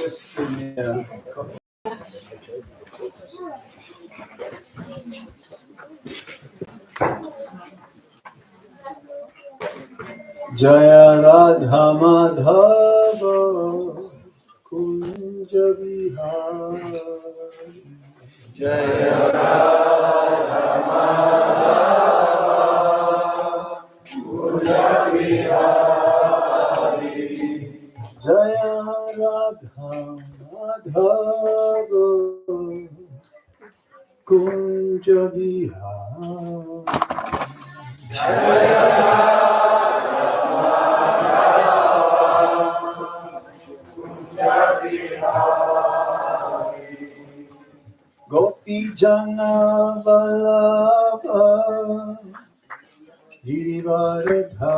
Just give me a... Jaya Radha Madhava Kunja Vihari. Jaya Radha Madhava Kunja Vihari. Jaya Radha Madhava Kunja Vihari. Jaya Gopi Jana Vallabha Girivaradha.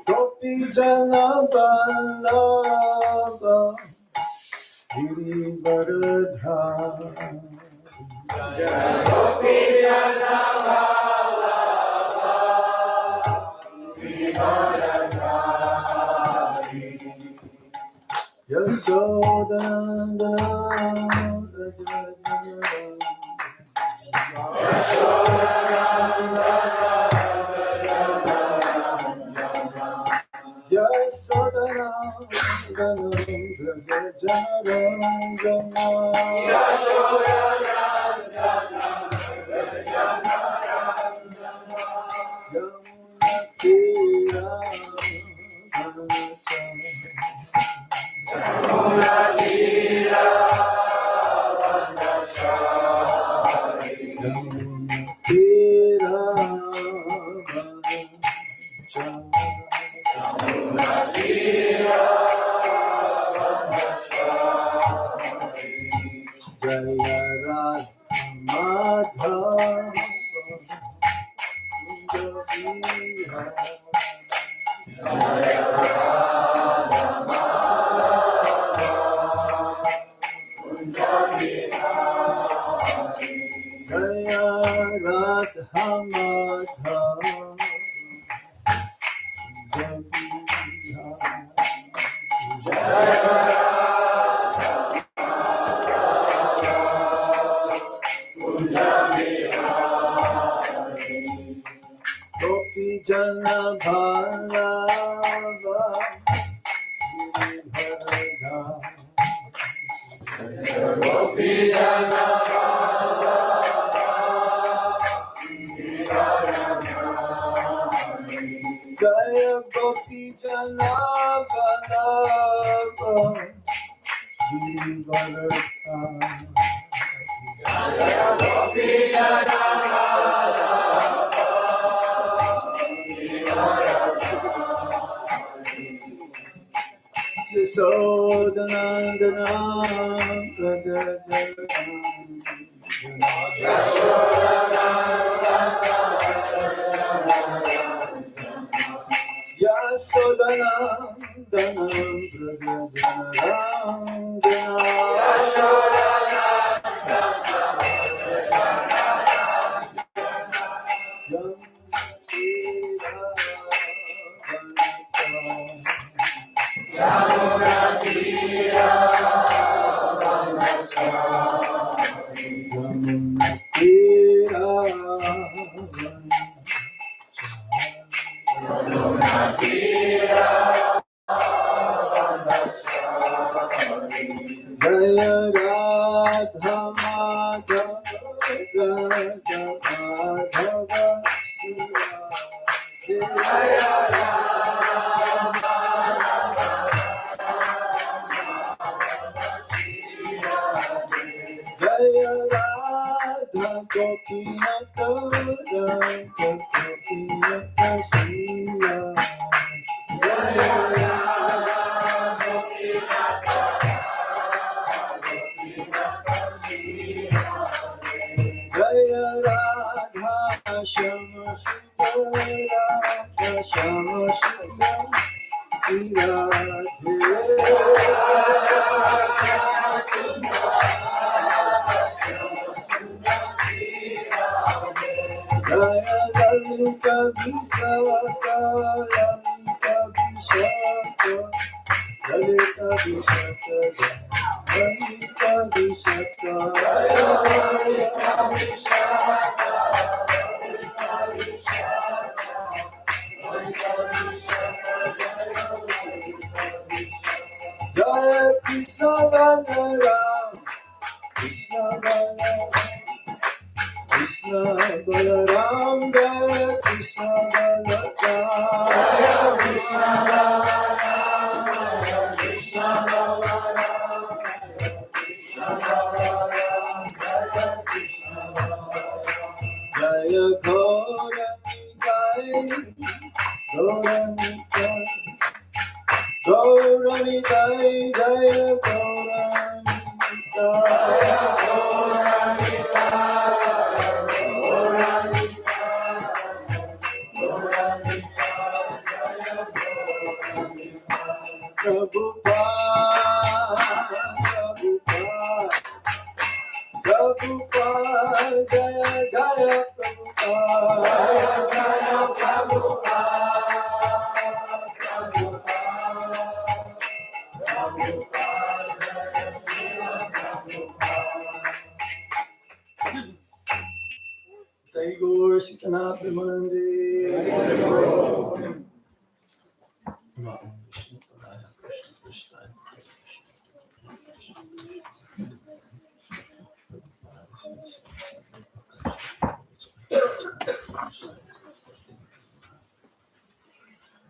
Gopi Jana Vallabha Girivaradha. Gopi Jana Vallabha Girivaradha. Gopi Jana Visavaka Lamita Vishaka Lalita Vishaka Lalita Vishaka Jaya Krishna Balaram Krishna Balaram Krishna Balaram Jaya Krishna Balaram Krishna Balaram Krishna Balaram Krishna Balaram Jaya Ghora Nitai Ghora Nitai Jaya Ghora Prabhupada, Jaya Jaya Prabhupada, Jai Gaur Sitanath Mandir.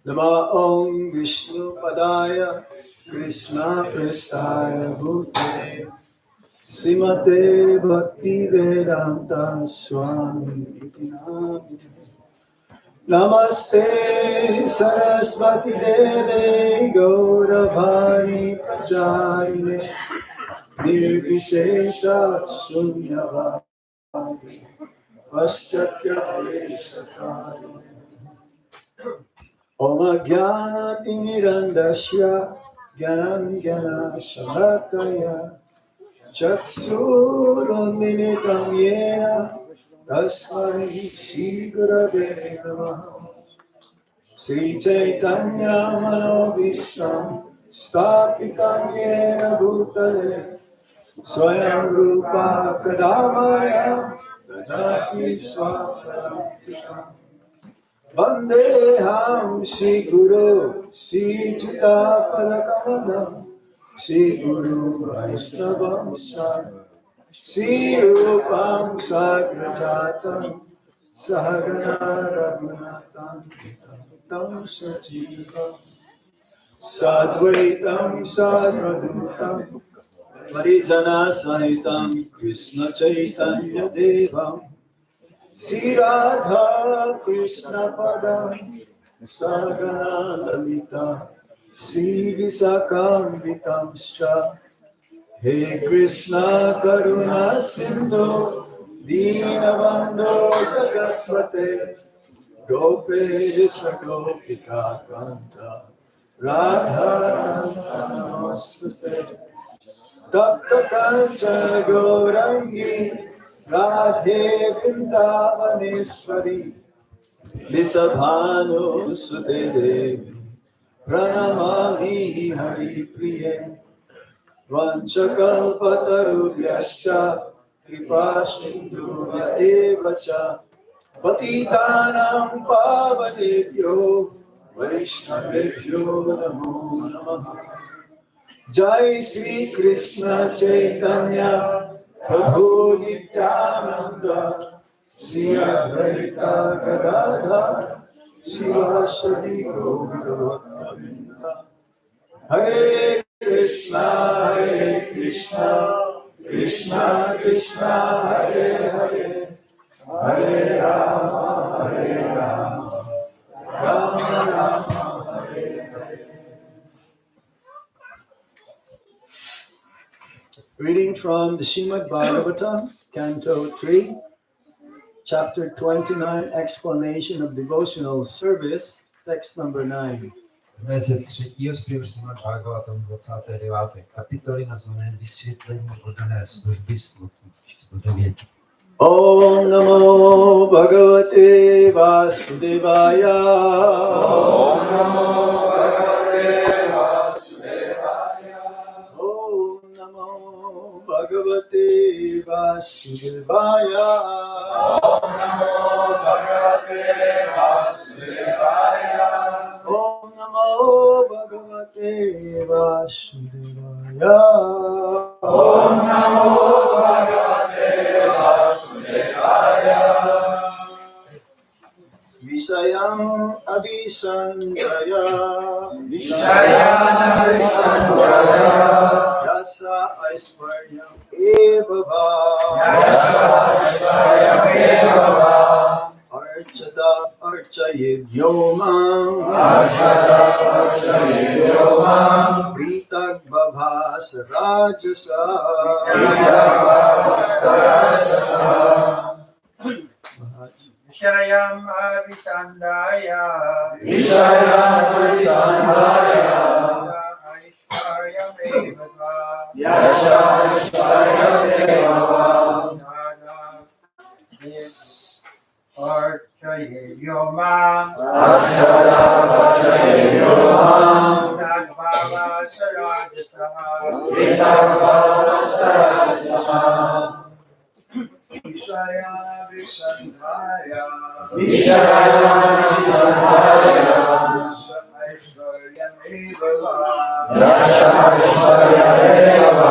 Nama Om Vishnu Padaya Krishna Prestaya Bhutale Simate Bhakti Vedanta Swami Iti Namine. Namaste Saraswati Deve Gauravani Pracharine Nirvishesha Shunyavadi Paschatya Eshakarine Om Jnana Timirandasya Jnanam Jnana Shalakaya Chaksurunmilitam Yena Tasmai Shri Gurave Namaha Sri Chaitanya Manobhishtam Stapitam Yena Bhutale Swayam Rupa Kadamaya Dadati Swaprantikam Vandeham Shri Guru Shri Chita Palakamanam Shri Guru Vaishnavam Shri Rupam Sagrajatam Sahagana Raghunatam Tam Sajivam Sadvaitam Sadvadutam Marijana Sahitam Krishna Chaitanya Devam Sri Radha Krishna Padam Sagana Lalita Sri Visakam Shah He Krishna Karuna Sindhu Dinabandho Jagatpate Gopesha Gopika Kanta Radha Kanta Namastute Tapta Kanchana Gaurangi Radhe Vrindavaneshwari Visabhanu Sute Devi Pranamami Hari Priye Vanchakalpatarubhyascha Kripasindhubhya evacha Patitanam Pavadebhyo Vaishnavebhyo Namo Namaha Jai Sri Krishna Chaitanya Prabhu Nityananda Sri Advaita Gadadhar Shivasadi Gaura Hare Krishna Krishna Krishna Hare Hare Hare Rama Rama Rama Hare Hare. Reading from the Srimad Bhagavatam, Canto 3, Chapter 29, Explanation of Devotional Service, text number 9. Werset 3 z Srimad Bhagavatam 29. kapitoly nazvané Vysvětlení oddané služby 109. Om Namo Bhagavate Vasudevaya. Om Namo Bhagavate Vasudevaya. Om Namo Bhagavate Vasudevaya. Om Namo Bhagavate Vasudevaya. Om Namo Bhagavate Vasudevaya. Om Namo Bhagavate Vasudevaya. Visayam Abhisandaya. Vishayana Visandaya. Yasa Aisvaryam Eva. Yasha Vishayameva. Archada Archayed Yomam. Archada Archayomam. Pritag Bhavas Rajasa. Vishayam Abhisandaya. Vishayana Visandaya. Aishvaryam Eva. Yasha Vishayameva. Archayed Yomam. Archada Archayomam. Tagbhava Sarajasa. Vitagvava Sarajasa. Vishayam Abhisandaya. Vishayana Visandaya. Aishvaryam Eva. Yasha Vishayameva.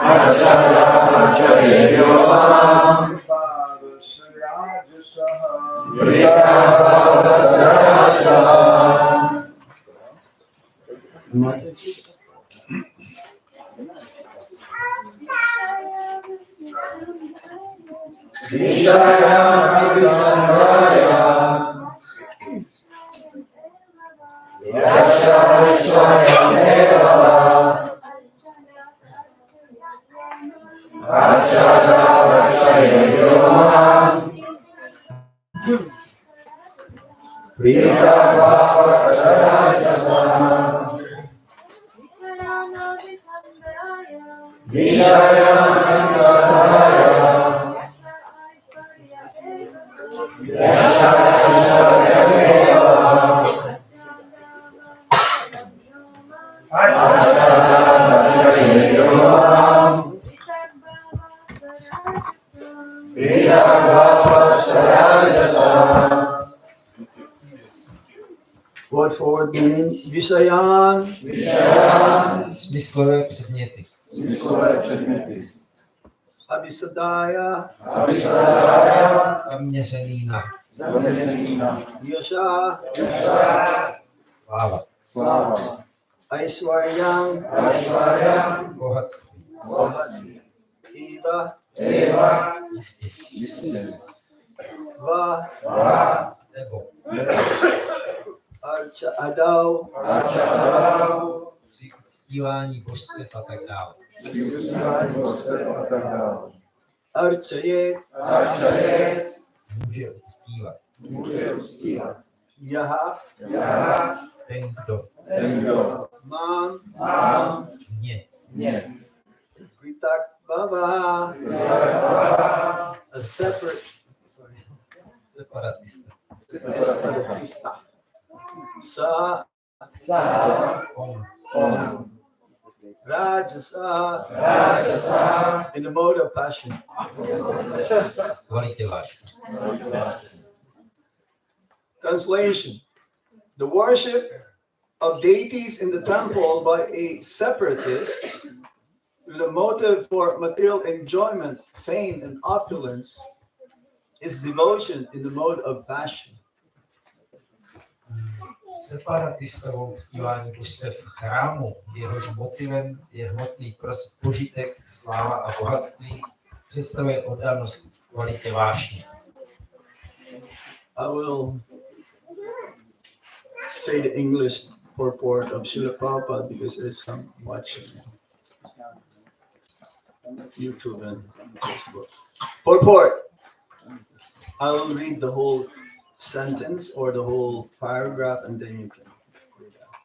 Archada Archayomam. Vitagvava Sarajasa. Vishayana Visandaya. Yasha Vishayameva. Archada Archayomam. Vitagvava Sarajasa. Vishayana Visandaya. Yasha Vishayameva. Archayomam. Vitagvava Sarajasa. Word for word meaning. Visayan. Vishayana. Smyslové předměty. Smyslové předměty. Abhisadaya. Avisadaya. Zaměřený na Zaměřený na Yasha. sláva, sláva. Aiswaryam. Aishvarya. bohatství, Bohatství. Eva. Eva. jistě, Jistě. Va. Va. nebo Archa Adau. Archadau. při uctívání božstev a tak dále. Při uctívání božstev a tak dále. Archaye. Archaye. Může uctívat Může uctívat. Yaha. Já. ten, kdo Ten, kdo Mam. mám mě Vitak Baba. Vitagvava. A separate. separatista, Separatista. Sa. Sa. on, On. Rajasa. Rajasa. In the mode of passion. kvalitě vášně. Translation. The worship of deities in the temple by a separatist with a motive for material enjoyment, fame, and opulence is devotion in the mode of passion. Separatistovou uctívání božstev v chrámu, jehož motivem je hmotný požitek, sláva a bohatství, představuje oddanost v kvalitě vášně. I will say the English purport of Srila Prabhupada because there's some watching YouTube and Facebook. Purport. I will read the whole sentence or the whole paragraph and then you can read out.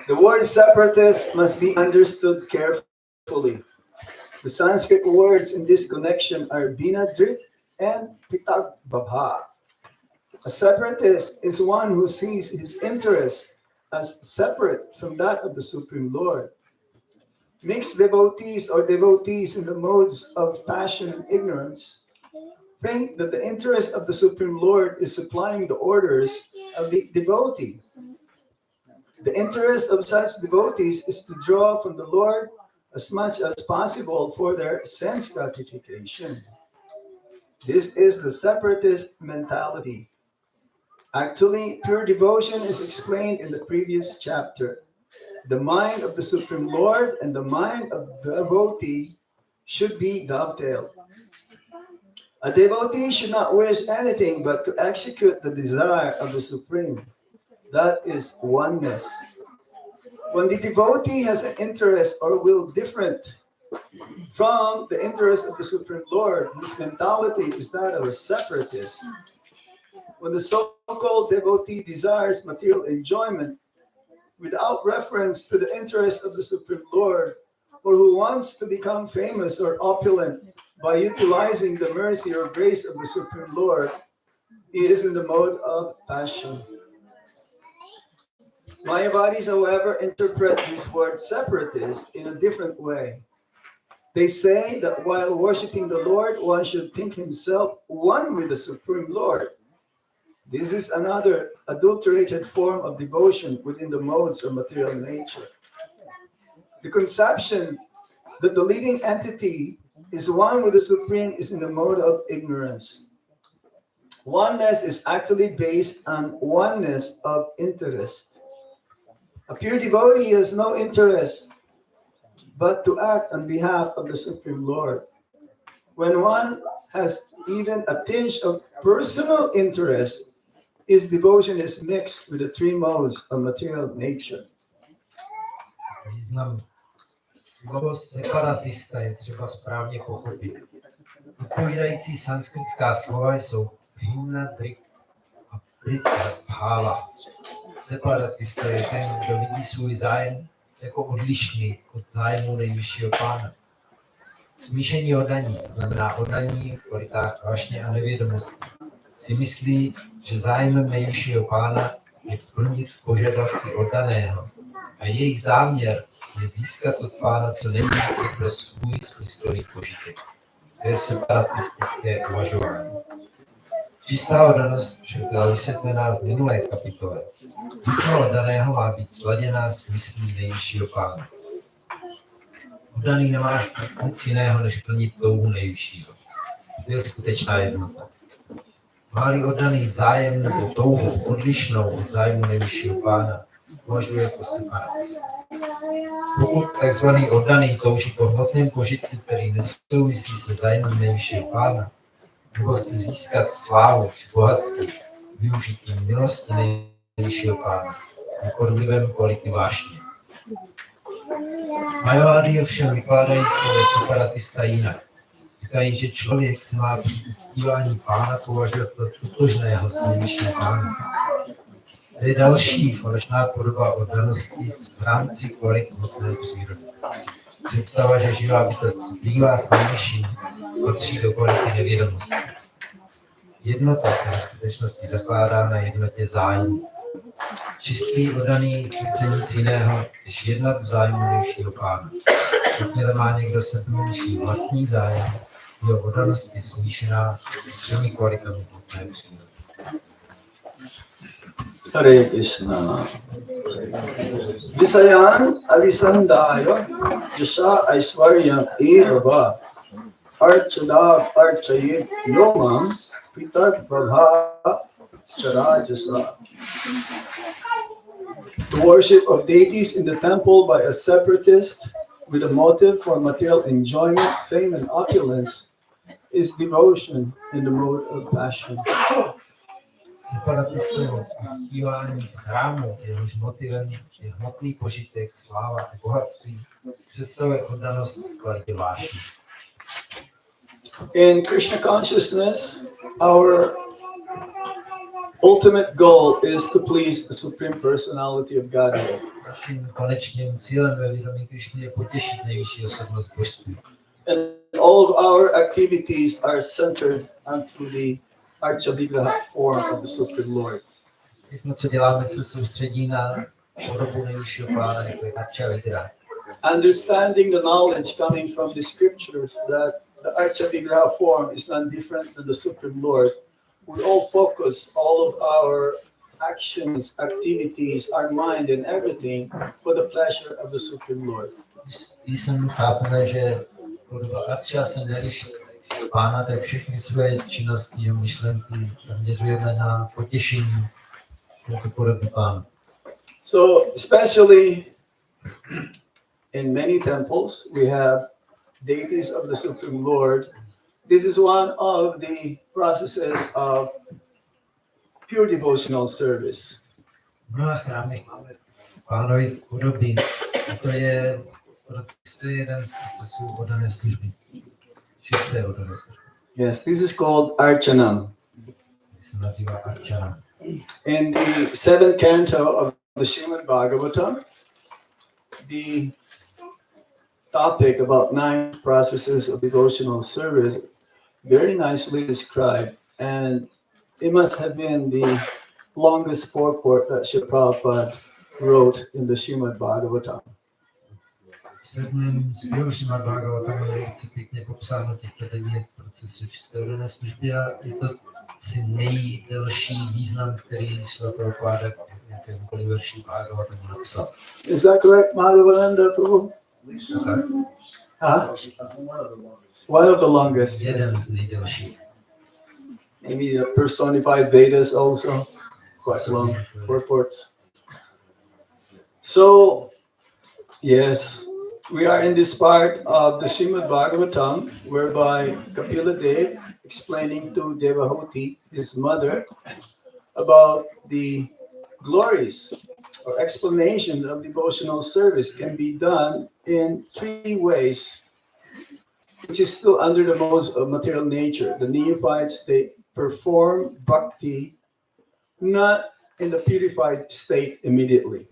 The word separatist must be understood carefully. The Sanskrit words in this connection are binadrit and pitagbabha. A separatist is one who sees his interest as separate from that of the Supreme Lord. Mixed devotees or devotees in the modes of passion and ignorance think that the interest of the Supreme Lord is supplying the orders of the devotee. The interest of such devotees is to draw from the Lord as much as possible for their sense gratification. This is the separatist mentality. Actually, pure devotion is explained in the previous chapter. The mind of the Supreme Lord and the mind of the devotee should be dovetailed. A devotee should not wish anything but to execute the desire of the Supreme. That is oneness. When the devotee has an interest or will different from the interest of the Supreme Lord, his mentality is that of a separatist. When the so-called devotee desires material enjoyment without reference to the interest of the Supreme Lord, or who wants to become famous or opulent by utilizing the mercy or grace of the Supreme Lord, he is in the mode of passion. Mayavadis, however, interpret this word separatist in a different way. They say that while worshiping the Lord, one should think himself one with the Supreme Lord. This is another adulterated form of devotion within the modes of material nature. The conception that the living entity is one with the Supreme is in the mode of ignorance. Oneness is actually based on oneness of interest. A pure devotee has no interest but to act on behalf of the Supreme Lord. When one has even a tinge of personal interest, his devotion is mixed with the three modes of material nature. Význam slovo separatista je třeba správně pochopit. Odpovídající sanskritská slova jsou himna, drik a pritbhava. Separatista je ten, kdo vidí svůj zájem jako odlišný od zájmu nejvyššího pána. Smíšení oddaní, znamená oddaní v kvalitách vášně a nevědomosti, si myslí, že zájmem nejvyššího pána je plnit požadavky oddaného a jejich záměr je získat od pána co nejvíce pro svůj smyslový požitek. To je separatistické uvažování. Čistá oddanost však byla vysvětlená v minulé kapitole. Mysl oddaného má být sladěná s myslí nejvyššího pána. Oddaný nemá nic jiného, než plnit touhu nejvyššího. To je skutečná jednota. Má-li oddaný zájem nebo touhu odlišnou od zájmu nejvyššího pána, považuje jako separatista. Pokud tzv. Oddaný touží po hmotném požitku, který nesouvisí se zájmem nejvyššího pána, nebo chce získat slávu či bohatství využitím milosti nejvyššího pána, pod vlivem kvality vášně. Majovády ovšem vykládají slovo separatista jinak. Říkají, že člověk se má při uctívání pána považovat za totožného s nejvyšším pánem. To je další falešná podoba oddanosti v rámci kvalit hmotné přírody. Představa, že živá bytost splývá s nejvyšším, patří do kvality nevědomosti. Jednota se v skutečnosti zakládá na jednotě zájmu. Čistý oddaný chce nic jiného, než jednat v zájmu nejvyššího pána. Jakmile má někdo sebemenší vlastní zájem, jeho oddanost je smíšená s třemi kvalitami hmotné přírody. Hare Krishna. Visayan avisandaya jasha aishwaryam eva archadav archayit yomam pitat prabha sarajasa. The worship of deities in the temple by a separatist with a motive for material enjoyment, fame, and opulence is devotion in the mode of passion. Separatisté uctívání chrámu, jehož motivem je hmotný požitek, sláva a bohatství, představuje oddanost v kvalitě vášní. In Krishna consciousness, our ultimate goal is to please the Supreme Personality of Godhead. Naším konečným cílem ve vědomí Krišny je potěšit nejvyšší osobnost božství. And all of our activities are centered onto the Archavigraha form of the Supreme Lord. Všechno, co děláme, se soustředí na podobu nejvyššího pána, jako je Archavigraha. Understanding the knowledge coming from the scriptures that the Archavigraha form is none different than the Supreme Lord, we all focus all of our actions, activities, our mind, and everything for the pleasure of the Supreme Lord. Když jsem chápeme, že podoba Archa se neliší od pána, tak všechny své činnosti a myšlenky zaměřujeme na potěšení této podoby pána. So, especially in many temples, we have deities of the Supreme Lord. This is one of the processes of pure devotional service. V mnoha chrámech máme pánovi podoby. A to je jeden z procesů oddané služby. Čisté oddané služby. Yes, this is called Archanam. Který se nazývá Archana. In the seventh canto of the Srimad Bhagavatam, the topic about 9 processes of devotional service very nicely described, and it must have been the longest purport that Srila Prabhupada wrote in the Srimad Bhagavatam. V sedmém zběru Srimad Bhagavatam je velice pěkně popsáno těchto 9 procesů čisté oddané služby a je to asi nejdelší význam, který Srila Prabhupada v jakémkoliv verši Bhagavatamu napsal. Is that correct, Madhavananda Prabhu? Tak, Huh? One of the longest. jeden z nejdelších. Maybe the personified Vedas also, quite long purports. So, yes, we are in this part of the Srimad Bhagavatam, whereby Kapila Dev explaining to Devahuti, his mother, about the glories or explanation of devotional service can be done in 3 ways, which is still under the modes of material nature. The neophytes, they perform bhakti not in the purified state immediately.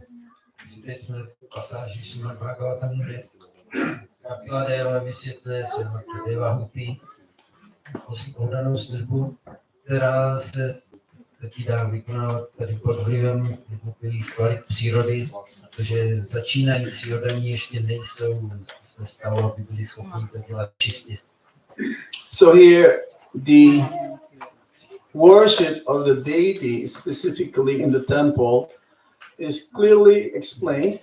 Teď jsme v pasáži Srimad Bhagavatamu, kde Kapila Deva vysvětluje své matce Devahuti oddanou službu, která se taky dá vykonávat tady pod vlivem jednotlivých kvalit přírody, protože začínající oddaní ještě nejsou ve stavu, aby byli schopni to dělat čistě. So here, the worship of the deity, specifically in the temple, is clearly explained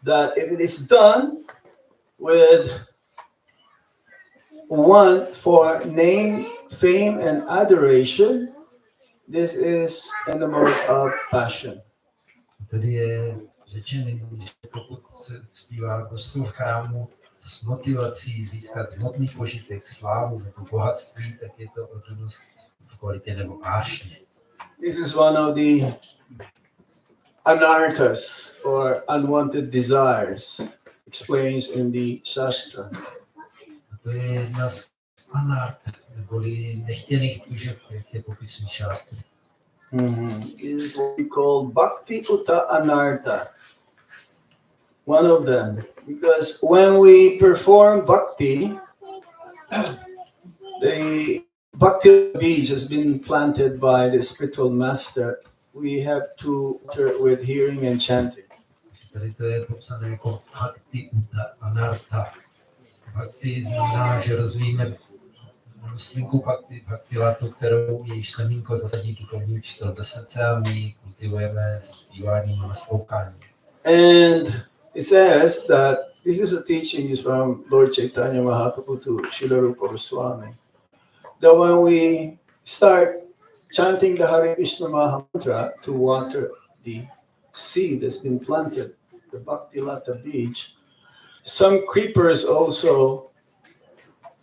that if it is done with one for name, fame, and adoration, this is in the mode of passion. Tady je řečený, že pokud se uctívá božstvu v chrámu s motivací získat hmotný požitek, slávu nebo bohatství, tak je to oddanost v kvalitě nebo vášně. This is one of the anarthas or unwanted desires, explains in the Shastra. A to je jedna z anart, neboli nechtěných tužeb, jak je popisují šástry. It is what we call Bhakti Uta Anartha. One of them. Because when we perform bhakti, the bhakti beach has been planted by the spiritual master. We have to enter it with hearing and chanting. Tady to je popsané jako Bhakti Uta Anartha. Bhakti znamená, že rozvíjíme rostlinku bhakti latu, kterou jejíž semínko zasadí duchovní učitel do srdce a my ji kultivujeme zpíváním a nasloucháním. And it says that this is a teaching is from Lord Chaitanya Mahaprabhu to Srila Rupa Goswami. That when we start chanting the Hare Krishna Maha Mantra to water the seed that's been planted, the Bhakti Lata beach, some creepers also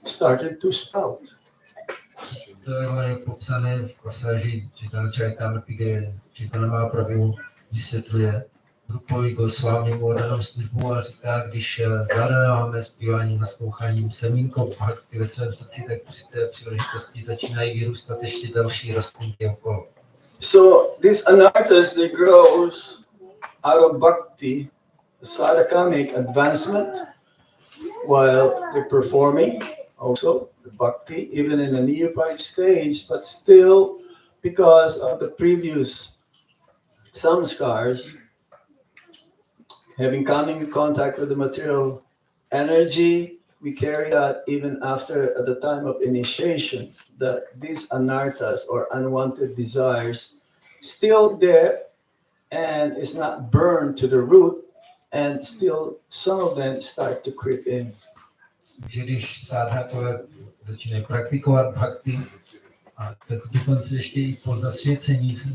started to sprout. To je popsané v pasáži Chaitanya Charitamrity, kde Chaitanya Mahaprabhu vysvětluje Rupovi Goswamimu oddanou službu a říká, když zadáváme zpíváním, nasloucháním semínko bhakti ve svém srdci, tak při té příležitosti začínají vyrůstat ještě další rostlinky okolo. So these anarthas, they grows out of bhakti, the sadhakamic advancement, while they're performing also the bhakti, even in a neophyte stage, but still because of the previous samskars, having come in contact with the material energy, we carry that even after at the time of initiation, that these anarthas or unwanted desires still there and is not burned to the root, and still some of them start to creep in. Že když sádhakové začínají praktikovat bhakti, a tak dokonce ještě i po zasvěcení se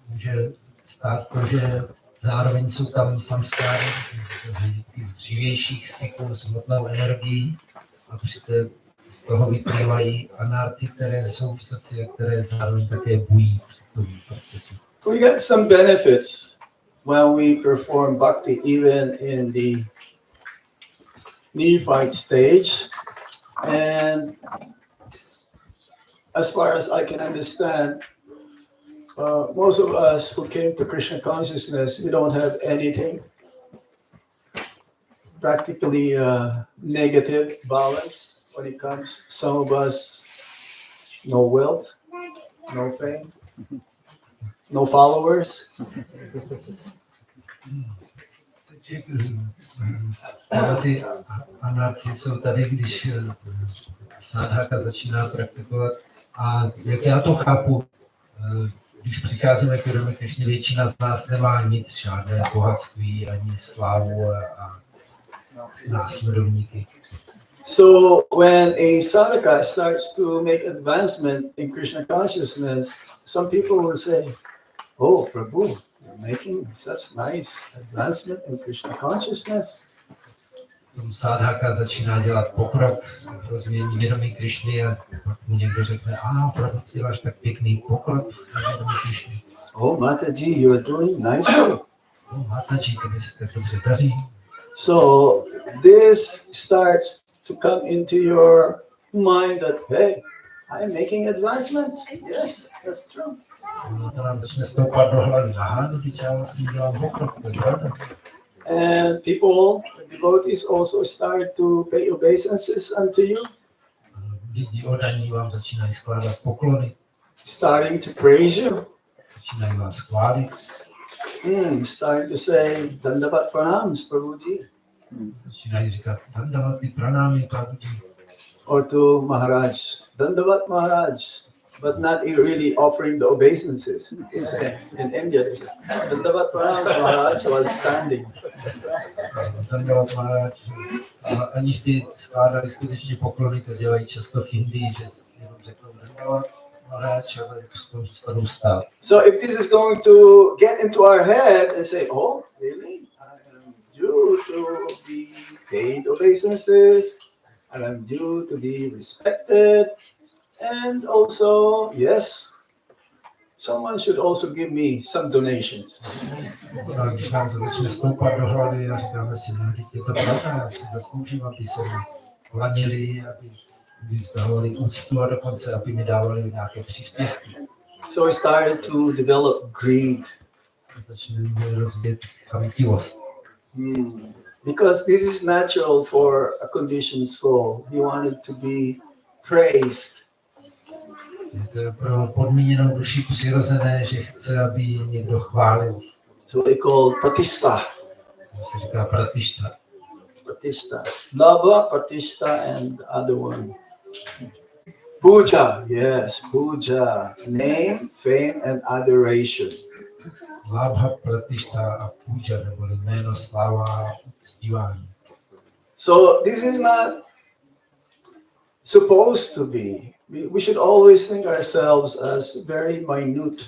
může stát to, že zároveň jsou tam samskáry z dřívějších styků s hmotnou energií a z toho vyplývají anarty, které jsou v srdci a které zároveň také bují v tom procesu. We get some benefits when we perform bhakti, even in the neophyte stage. And as far as I can understand, most of us who came to Krishna consciousness, we don't have anything practically negative balance when it comes. Some of us, no wealth, no fame, no followers. Ty anarchy jsou tady, když sádhaka začíná praktikovat. A jak já to chápu, když přicházíme k Vědomí Krišně, většina z nás nemá nic, žádné bohatství, ani slávu a následovníky. So when a sadhaka starts to make advancement in Krishna consciousness, some people will say, "Oh, Prabhu, you're making such nice advancement in Krishna consciousness." Sádhaka začíná dělat pokrok v rozvíjení vědomí Krišny a pak mu někdo řekne, Prabhu, ty děláš tak pěkný pokrok v vědomí Krišny. Oh, Mataji, you are doing nicely. Mataji, to by se tak dobře daří. So this starts to come into your mind that, hey, I'm making advancement. Yes, that's true. To nám začne stoupat do hlavy. No, teď já vlastně dělám pokrok, to je pravda. And people, devotees also start to pay obeisances unto you. Lidi oddaní vám začínají skládat poklony. Starting to praise you. Začínají vás chválit. Starting to say, Dandavat pranams, Prabhuji. Začínají říkat, Dandavat pranami, Prabhuji. Or to Maharaj, Dandavat Maharaj. But not really offering the obeisances. They say, in India, they say, Dandavat pranams, Maharaj, while standing. Dandavat Maharaj. Aniž by skládali skutečně poklony, to dělají často v Indii, že jenom řeknou Dandavat Maharaj, ale zůstanou stát. So if this is going to get into our head and say, oh, really? I am due to be paid obeisances, and I'm due to be respected, and also, yes, someone should also give me some donations. Když nám to začne stoupat do hlavy a říkáme si, je to pravda, já si zasloužím, aby se mi klanili, aby mi vztahovali úctu a dokonce, aby mi dávali nějaké příspěvky. So I started to develop greed. Začneme rozvíjet chamtivost. Because this is natural for a conditioned soul. He wanted to be praised. Je to pro podmíněnou duši přirozené, že chce, aby někdo chválil. So they call pratishta. To se říká pratishta. Pratishta. Labha, pratishta, and the other one. Puja, yes, puja. Name, fame, and adoration. Labha, pratishta a puja, neboli jméno, sláva a uctívání. So this is not supposed to be. We should always think ourselves as very minute,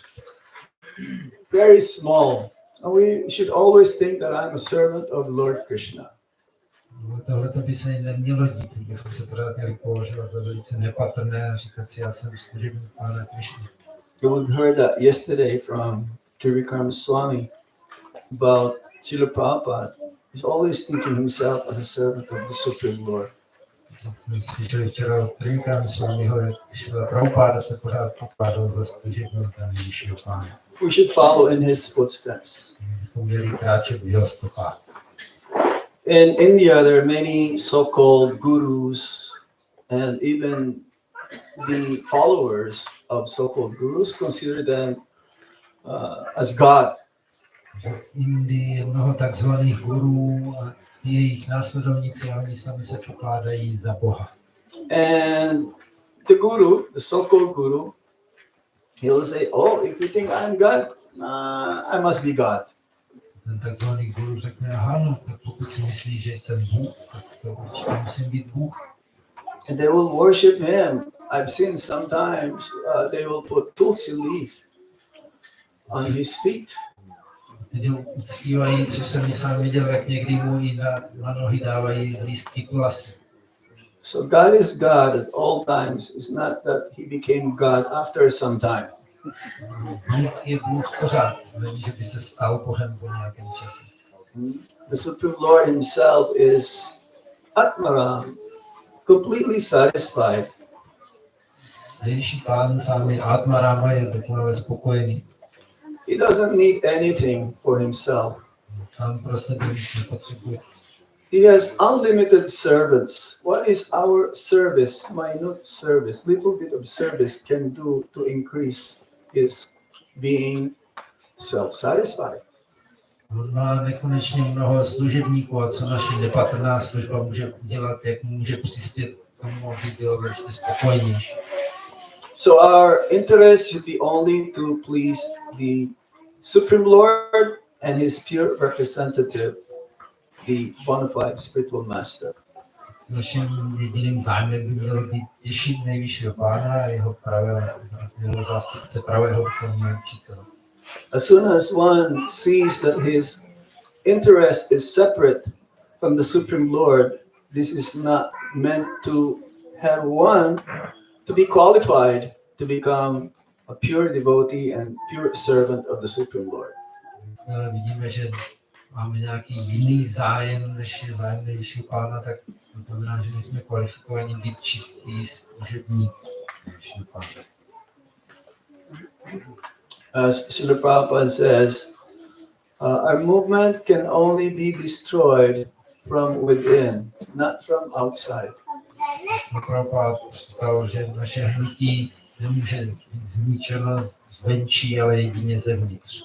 very small. And we should always think that I'm a servant of Lord Krishna. Tohle by se nemělo dít, kdybychom se pořád měli považovat za velice nepatrné a říkat si, já jsem služebník Pána Krišny. You heard that yesterday from Trivikram Swami about Srila Prabhupada. He's always thinking himself as a servant of the Supreme Lord. Slyšeli včera od Trivikram Swamiho, jak Srila Prabhupada se pořád pokládal za služebníka nejvyššího Pána. We should follow in his footsteps. Bychom měli kráčet v jeho stopách. In India, there are many so-called gurus, and even the followers of so-called gurus consider them as God. V Indii je mnoho takzvaných gurů a jejich následovníci, oni sami se pokládají za Boha. And the guru, the so-called guru, he'll say, "Oh, if you think I'm God, I must be God." Ten takzvaný guru řekne, aha, no, tak pokud si myslíš, že jsem Bůh, tak to určitě musím být Bůh. And they will worship him. I've seen sometimes they will put tulsi leaf on his feet. Teď ho uctívají, což jsem i sám viděl, jak někdy mu i na nohy dávají lístky kulasy. So God is God at all times. It's not that he became God after some time. Bůh je Bůh pořád, není, že by se stal Bohem po nějakém čase. The Supreme Lord himself is Atmaram, completely satisfied. Nejvyšší pán sám je Atmarama, je dokonale spokojený. He doesn't need anything for himself. Sám pro sebe nic nepotřebuje. He has unlimited servants. What is our service, minute service, little bit of service can do to increase his being self-satisfied? On má nekonečně mnoho služebníků a co naše nepatrná služba může udělat, jak může přispět k tomu, aby byl ještě spokojenější. So our interest should be only to please the Supreme Lord and his pure representative, the bona fide spiritual master. Naším jediným zájmem by mělo být těšit nejvyššího pána a jeho zástupce pravého duchovního učitele. As soon as one sees that his interest is separate from the Supreme Lord, this is not meant to have one to be qualified to become a pure devotee and pure servant of the Supreme Lord. Vidíme, že máme nějaký jiný zájem, než je zájem nejvyššího pána, tak to znamená, že nejsme kvalifikovaní být čistý služebník nejvyššího pána. As Srila Prabhupada says, our movement can only be destroyed from within, not from outside. Prabhupada říkal, že naše hnutí nemůže být zničeno zvenčí, ale jedině zevnitř.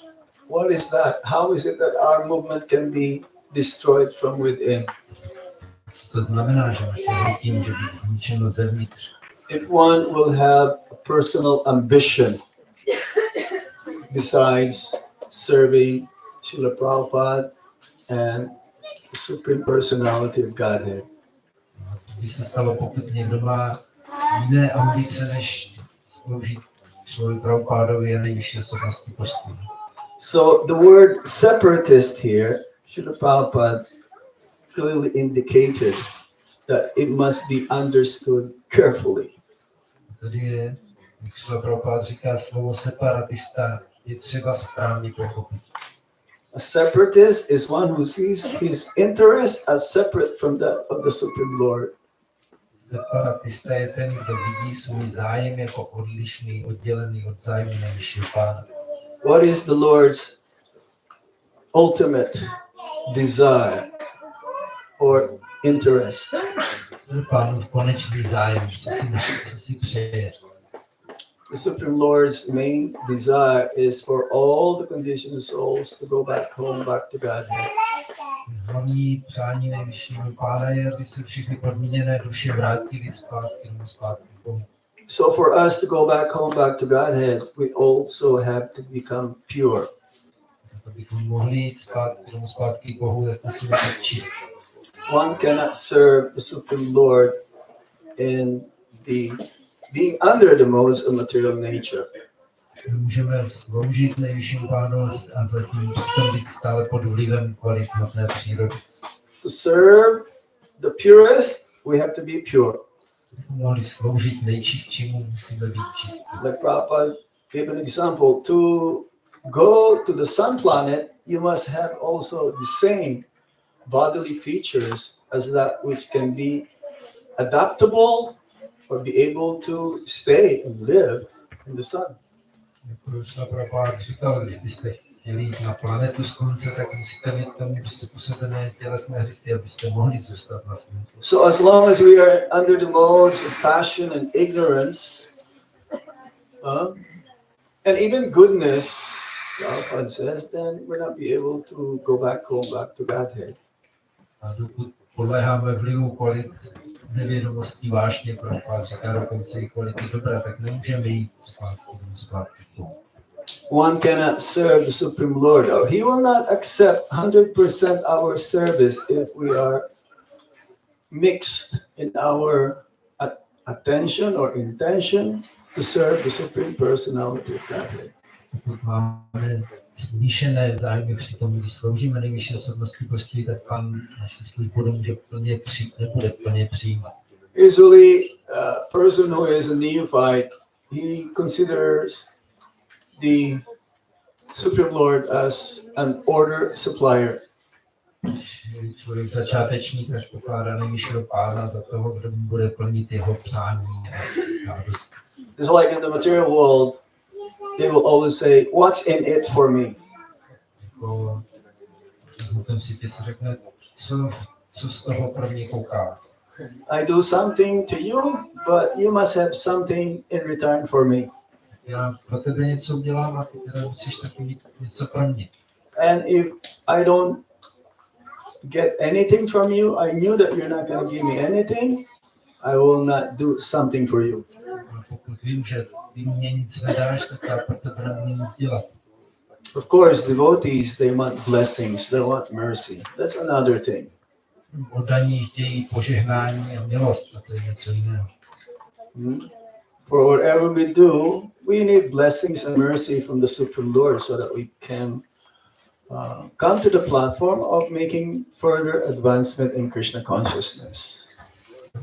What is that? How is it that our movement can be destroyed from within? To znamená, že naše hnutí může být zničeno zevnitř. If one will have a personal ambition besides serving Srila Prabhupada and the Supreme Personality of Godhead. By se stalo, pokud někdo má jiné ambice, než sloužit Šlovi Prabhupádovi a nejvyšší osobnosti božství. So the word separatist here, Srila Prabhupada clearly indicated that it must be understood carefully. Tady je, jak Šlovi Prabhupád říká, slovo separatista je třeba správně pochopit. A separatist is one who sees his interest as separate from that of the Supreme Lord. Separatista je ten, kdo vidí svůj zájem jako odlišný, oddělený od zájmu nejvyššího pána. What is the Lord's ultimate desire or interest? To je pánův konečný zájem, co si přeje. The Supreme Lord's main desire is for all the conditioned souls to go back home, back to Godhead. Hlavní přání nejvyššího pána je, aby se všechny podmíněné duše vrátily zpátky k Bohu. So for us to go back home, back to Godhead, we also have to become pure. Abychom mohli jít zpátky k Bohu, tak musíme být čistí. One cannot serve the Supreme Lord in the being under the modes of material nature. Můžeme sloužit nejvyššímu pánu a zatím přitom být stále pod vlivem kvalit hmotné přírody. To serve the purest, we have to be pure. Mohli sloužit nejčistšímu, musíme být čistí. Like Prabhupada gave an example, to go to the sun planet, you must have also the same bodily features as that which can be adaptable or be able to stay and live in the sun. Jako Prabhupada říkal, když byste chtěli jít na planetu slunce, tak musíte mít k tomu přizpůsobené tělesné rysy, abyste mohli zůstat na slunci. So as long as we are under the modes of passion and ignorance, and even goodness, Prabhupada says, then we're not be able to go back home, back to Godhead. A dokud podléháme vlivu kvalit nevědomostí vášně, Prabhupada říká dokonce i kvality dobré, tak nemůžeme jít zpátky. One cannot serve the Supreme Lord, or He will not accept 100% our service if we are mixed in our attention or intention to serve the Supreme Personality of Godhead. Pokud máme smíšené zájmy při tom, když sloužíme nejvyšší osobnosti božství, tak Pán naši službu nebude plně přijímat. Usually, a person who is a neophyte, he considers the Supreme Lord as an order supplier. Člověk začátečník až pokládá nejvyššího Pána za toho, kdo mu bude plnit jeho přání a radost. It's like in the material world, they will always say, "What's in it for me?" Jako v tom světě se řekne, co z toho pro mě kouká. I do something to you, but you must have something in return for me. Já pro tebe něco udělám a ty teda musíš taky mít něco pro mě. And if I don't get anything from you, I knew that you're not going to give me anything, I will not do something for you. A pokud vím, že ty mě nic nedáš, tak já pro tebe nebudu nic dělat. Of course, devotees, they want blessings, they want mercy. That's another thing. Oddaní chtějí požehnání a milost, a to je něco jiného. For whatever we do, we need blessings and mercy from the Supreme Lord so that we can come to the platform of making further advancement in Krishna consciousness.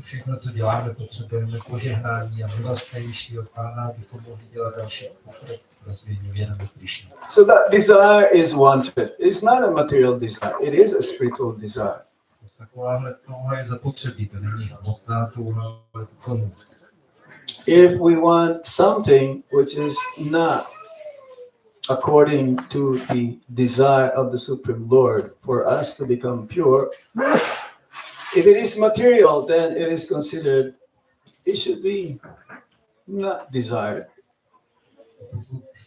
Všechno, co děláme, potřebujeme požehnání a milost nejvyššího Pána, abychom mohli dělat další pokrok v rozvíjení vědomí Krishny. So that desire is wanted. It's not a material desire. It is a spiritual desire. Takováhle touha je zapotřebí, to není hmotná touha, ale duchovní. If we want something which is not according to the desire of the Supreme Lord for us to become pure, if it is material, then it is considered, it should be not desired.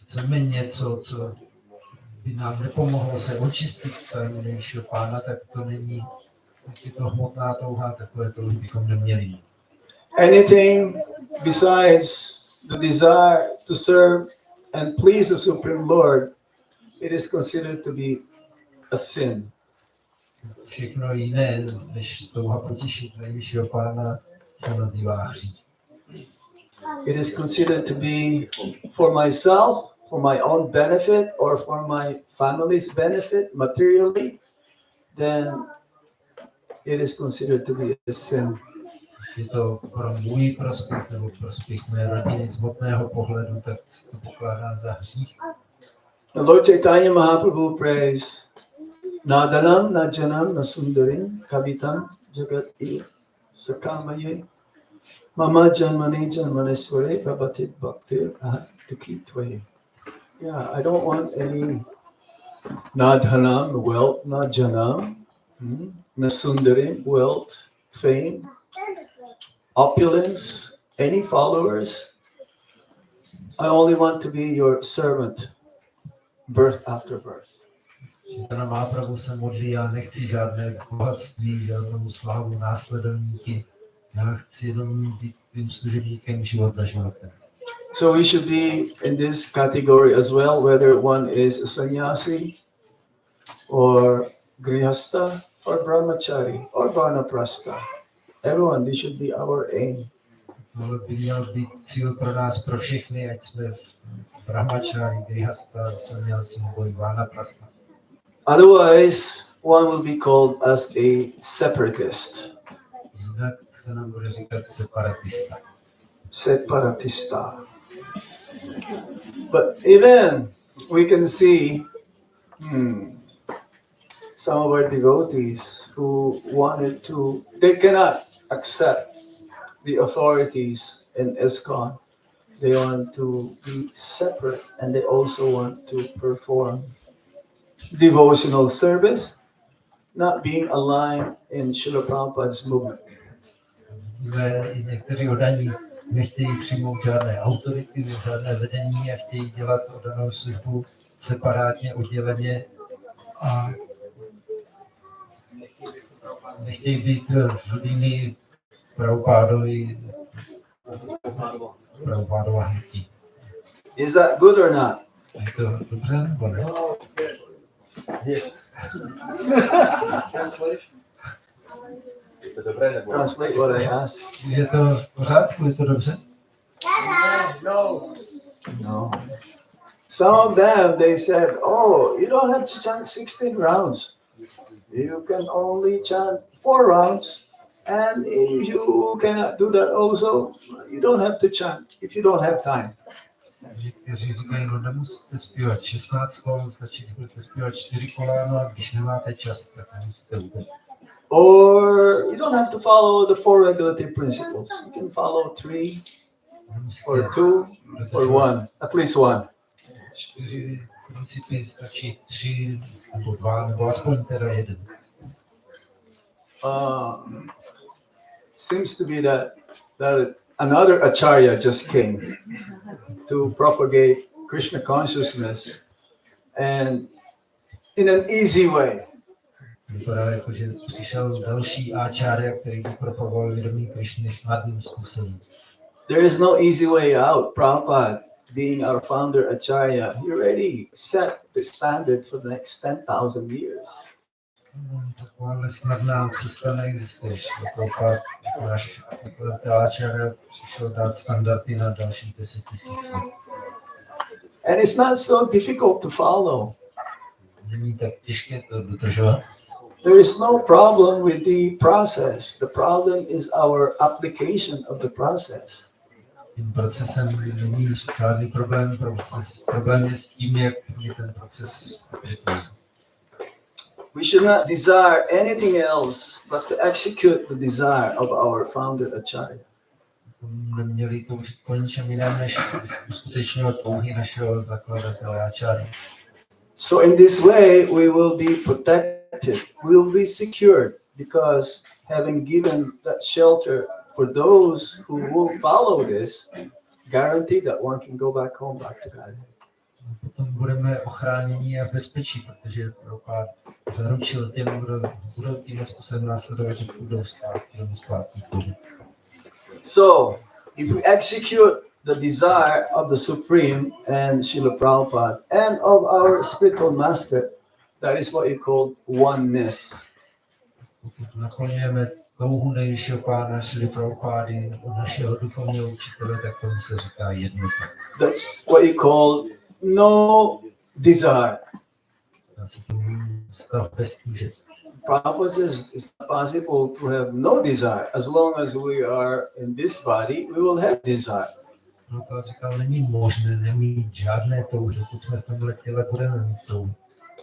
Chceme něco, co by nám nepomohlo se očistit celého nejvyššího Pána, tak to není to hmotná touha, takové touhy bychom neměli mít. Anything besides the desire to serve and please the Supreme Lord, it is considered to be a sin. Všechno jiné, než touha potěšit nejvyššího Pána, se nazývá hřích. It is considered to be for myself, for my own benefit, or for my family's benefit materially, then it is considered to be a sin. Je to pro můj prospěch nebo prospěch mé rodiny z hmotného pohledu, tak to pokládá za hřích. The Lord Chaitanya Mahaprabhu prays, Nadanam, Najanam, Nasundarim, Kavitam, Jagat Ir, Sakamaye, Mama Janmani Janmanesware, Babatit Bhakti, Tukitwaye. Yeah, I don't want any Nadhanam, wealth, Najanam, Nasundarim, wealth, fame, opulence, any followers. I only want to be your servant, birth after birth. Pana Mahaprabhu se modlí, já nechci žádné bohatství, žádnou slávu, následovníky. Já chci jenom být tvým služebníkem život za životem. So we should be in this category as well, whether one is a sannyasi or grihasta or brahmachari or vanaprastha. Everyone, this should be our aim. To by měl být cíl pro nás, pro všechny, ať jsme brahmachari, grihasta, sannyasi nebo i vanaprastha. Otherwise, one will be called as a separatist. Jinak se nám bude říkat separatista. Separatista. But even we can see some of our devotees who wanted to, they cannot accept the authorities in ISKCON. They want to be separate and they also want to perform devotional service, not being aligned in Srila Prabhupada's movement. Že i někteří oddaní nechtějí přijmout žádné autority, žádné vedení a chtějí dělat oddanou službu separátně, odděleně a nechtějí být v linii Prabhupádova hnutí. Is that good or not? Je to dobře nebo ne? Translate what I asked. Je to v pořádku, je to dobře? No. Some of them, they said, oh, you don't have to chant 16 rounds. You can only chant 4 rounds. And if you cannot do that also, you don't have to chant if you don't have time. Někteří říkají, no nemusíte zpívat 16 kol, stačí, když budete zpívat 4 kola, no a když nemáte čas, tak nemusíte vůbec. Or you don't have to follow the 4 regulative principles. You can follow 3 or 2 or 1, at least 1. 4 principy stačí 3 nebo 2, nebo aspoň teda 1. Seems to be that another acharya just came to propagate Krishna consciousness and in an easy way. Vypadá jako, že přišel další áčárya, který by propagoval vědomí Krišny snadným způsobem. There is no easy way out. Prabhupada, being our founder acharya, he already set the standard for the next 10,000 years. Taková snadná cesta neexistuje. Prabhupada, náš áčárya, přišel dát standardy na dalších 10 000 let. And it's not so difficult to follow. Není tak těžké to dodržovat. There is no problem with the process. The problem is our application of the process. Tím procesem není žádný problém. Problém je s tím, jak je ten proces. We should not desire anything else but to execute the desire of our founder acharya. Neměli toužit po ničem jiném, než uskutečňovat touhy našeho zakladatele acharya. So in this way, we will be protected. We will be secured because having given that shelter for those who will follow this, guaranteed that one can go back home, back to God. Potom budeme ochráněni a v bezpečí, protože Prabhupada zaručil těm, kdo budou tím způsobem následovat, že půjdou zpátky. So if we execute the desire of the Supreme and Srila Prabhupada and of our spiritual master, that is what you call oneness. Pokud naplňujeme touhu nejvyššího pána Šrily Prabhupády, našeho duchovního učitele, tak tomu se říká jednota. That's what you call no desire. Stav bez tíže. Prabhupada says it's not possible to have no desire. As long as we are in this body, we will have desire. Prabhupada říkal, není možné nemít žádné touhy, pokud jsme v tomhle těle budeme mít touhu.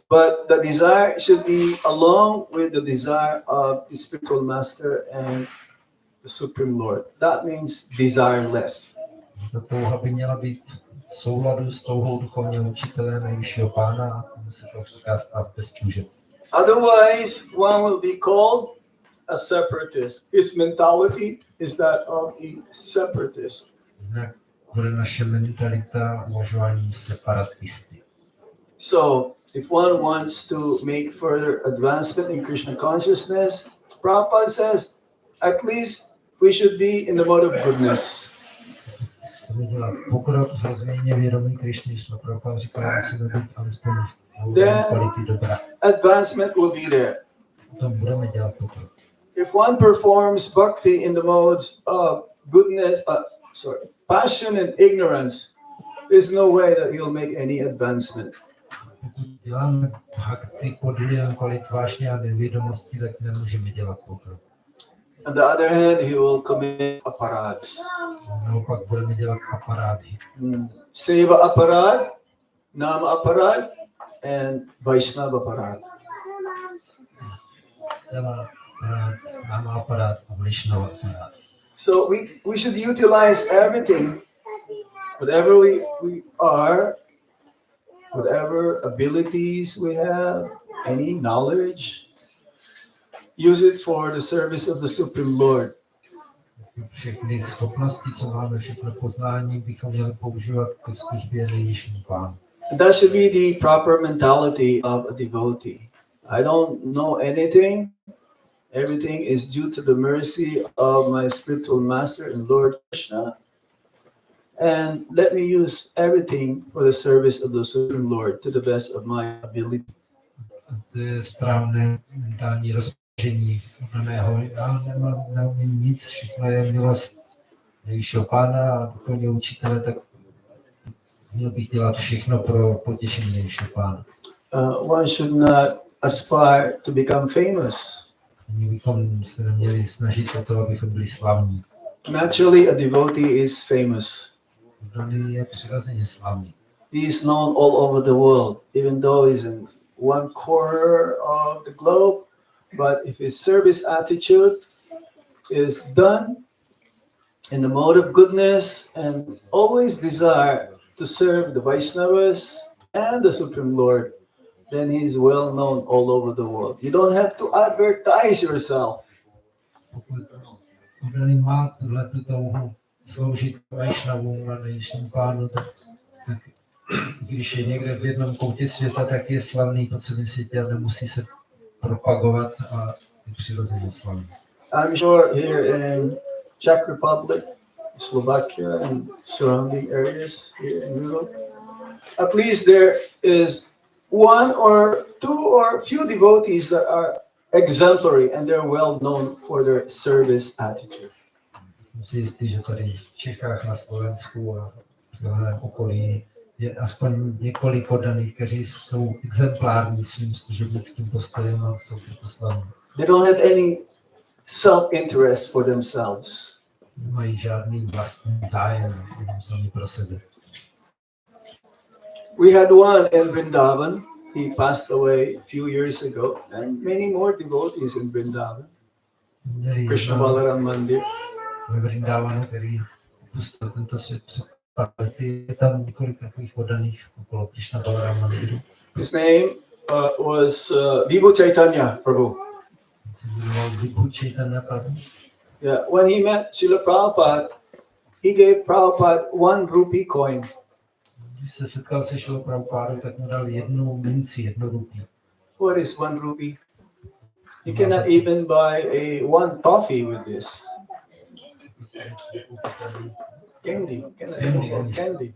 But the desire should be along with the desire of the spiritual master and the Supreme Lord. That means desireless. Ta touha by měla být v souladu s touhou duchovního učitele nejvyššího pána a tomu se to říká stav bez tíže. Otherwise, one will be called a separatist. His mentality is that of a separatist. Jinak bude naše mentalita uvažování separatisty. So, if one wants to make further advancement in Krishna consciousness, Prabhupada says, at least we should be in the mode of goodness. Chceme dělat pokrok v rozměně vědomí Krišny, Šrila Prabhupada říká, musíme být alespoň Then kvality dobra. advancement will be there. Potom budeme dělat pokrok. If one performs bhakti in the modes of goodness, passion and ignorance, there's no way that he'll make any advancement. Pokud děláme bhakti pod vlivem kvalit vášně a nevědomosti, tak nemůžeme dělat pokrok. On the other hand, he will commit aparadhs. Naopak budeme dělat aparády. Seva aparadh, nama aparadh, and Vaishnava aparadh. Nama aparád a Vaishnava aparád. So we should utilize everything, whatever we are, whatever abilities we have, any knowledge, use it for the service of the Supreme Lord. Všechny schopnosti, co máme, všechno poznání, bychom měli používat ke službě nejvyššímu Pánu. That should be the proper mentality of a devotee. I don't know anything. Everything is due to the mercy of my spiritual master and Lord Krishna. And let me use everything for the service of the Supreme Lord to the best of my ability. To je správné mentální rozložení podle mého. Já neumím nic, všechno je milost nejvyššího Pána a duchovního učitele, tak měl bych dělat všechno pro potěšení nejvyššího Pána. One should not aspire to become famous. Ani bychom se neměli snažit o to, abychom byli slavní. Naturally, a devotee is famous. Kdo je přirozeně slavný. He is known all over the world, even though he's in one corner of the globe. But if his service attitude is done in the mode of goodness and always desire to serve the Vaishnavas and the Supreme Lord, then he is well known all over the world. You don't have to advertise yourself. Pokud Udany má tuto touhu sloužit Vaishnavům a nejvyššímu Pánu, tak když je někde v jednom koutě světa, tak je slavný po celém světě a nemusí se propagovat a je přirozeně slavný. I'm sure here in Czech Republic, Slovakia, and surrounding areas here in Europe, at least there is one or two or few devotees that are exemplary and they're well known for their service attitude. Jsem si jistý, že tady v Čechách, na Slovensku a v tohle okolí je aspoň několik oddaných, kteří jsou exemplární svým služebnickým postojem a jsou proto slavní. They don't have any self-interest for themselves. Nemají žádný vlastní zájem, jenom sami pro sebe. We had one in Vrindavan. He passed away a few years ago, and many more devotees in Vrindavan. Měli Krishna Balaram Mandir. ve Vrindavanu, který opustil tento svět před pár lety. Je tam několik takových oddaných okolo Krishna Balaram Mandiru. His name was Vibhu Chaitanya Prabhu. Se jmenoval Vibhu Chaitanya Prabhu. Yeah, when he met Srila Prabhupada, he gave Prabhupada 1 rupee coin. Když se setkal se Šilou Prabhupádou, tak mu dal jednu minci, 1 rupii. What is 1 rupee? You cannot even buy a 1 toffee with this. Candy. Candy.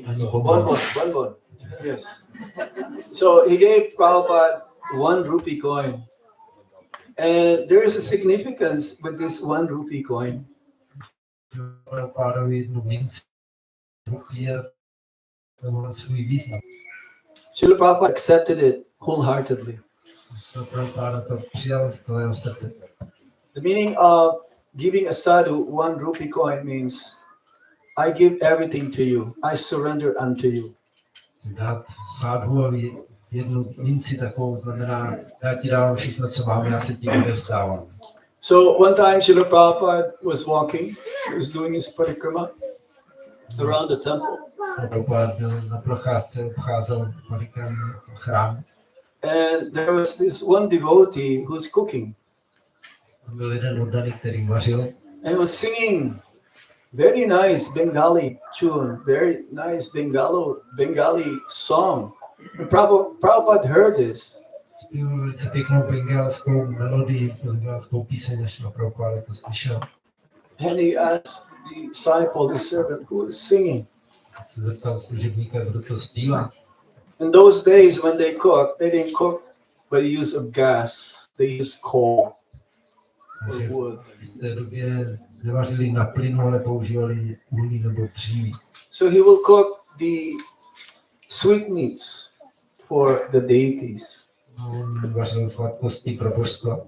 Ani Bonbon. Yes. So he gave Prabhupada 1 rupee coin. And there is a significance with this 1 rupee coin. Prabhupádovi jednu minci, rupii a to má svůj význam. Srila Prabhupada accepted it wholeheartedly. Prabhupáda to přijal z celého srdce. The meaning of giving a sadhu 1 rupee coin means I give everything to you. I surrender unto you. Dát sádhuovi jednu minci takovou znamená, já ti dávám všechno, co mám, já se ti odevzdávám. So one time Srila Prabhupada was walking, he was doing his parikrama around the temple. Prabhupád byl na procházce, obcházel chrám. And there was this one devotee who's cooking. Byl jeden oddaný, který vařil. And he was singing very nice Bengali tune, very nice Bengali song. And Prabhupada heard this. Zpíval velice pěknou bengalskou melodii, bengalskou píseň, až na Prabhupáda to slyšel. And he asked the disciple, the servant, who is singing. Se zeptal služebníka, kdo to zpívá. In those days when they cook, they didn't cook by the use of gas. They used coal or wood. V té době nevařili na plynu, ale používali uhlí nebo dříví. So he will cook the sweetmeats for the deities. On vařil sladkosti pro božstva.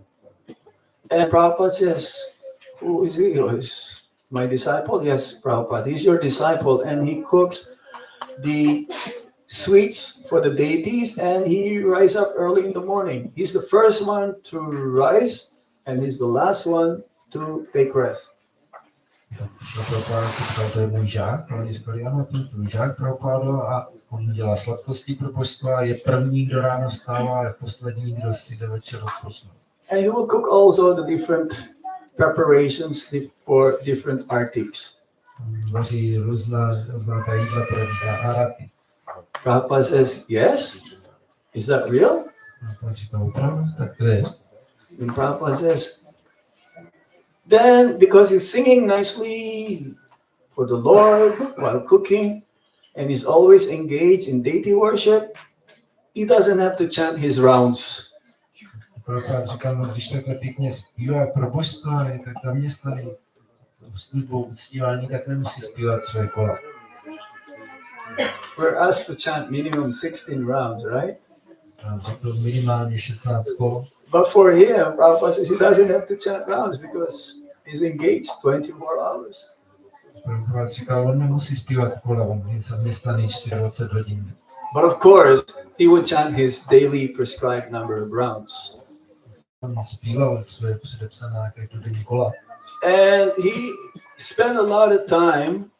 And Prabhupada says, who is he? Oh, is my disciple? Yes, Prabhupada. He's your disciple. And he cooks the sweets for the deities and he rises up early in the morning. He's the first one to rise and he's the last one to take rest. Prabhupada si říkal, to je můj žák, a oni říkali, ano, to je tvůj žák, Prabhupada, a on dělá sladkosti pro božstva, je první, kdo ráno vstává, a je poslední, kdo si jde večer odpočnout. And he will cook also the different preparations for different artics. Vaří různá ta jídla pro různá araty. Prabhupada says, yes? Is that real? A on říká, opravdu, tak to je. And Prabhupada says, then because he's singing nicely for the Lord while cooking, and he's always engaged in deity worship, he doesn't have to chant his rounds. Prabhupada říkal, no, když takhle pěkně zpívá pro božstva, je tak zaměstnaný službou uctívání, tak nemusí zpívat své kola. We're asked to chant minimum 16 rounds, right? A řekl minimálně 16 kol. But for him, Prabhupada says he doesn't have to chant rounds because he's engaged 24 hours. Prabhupada říkal, on nemusí zpívat kola, on je zaměstnaný 24 hodin. But of course, he would chant his daily prescribed number of rounds. On zpíval své předepsané každodenní kola. And he spent a lot of time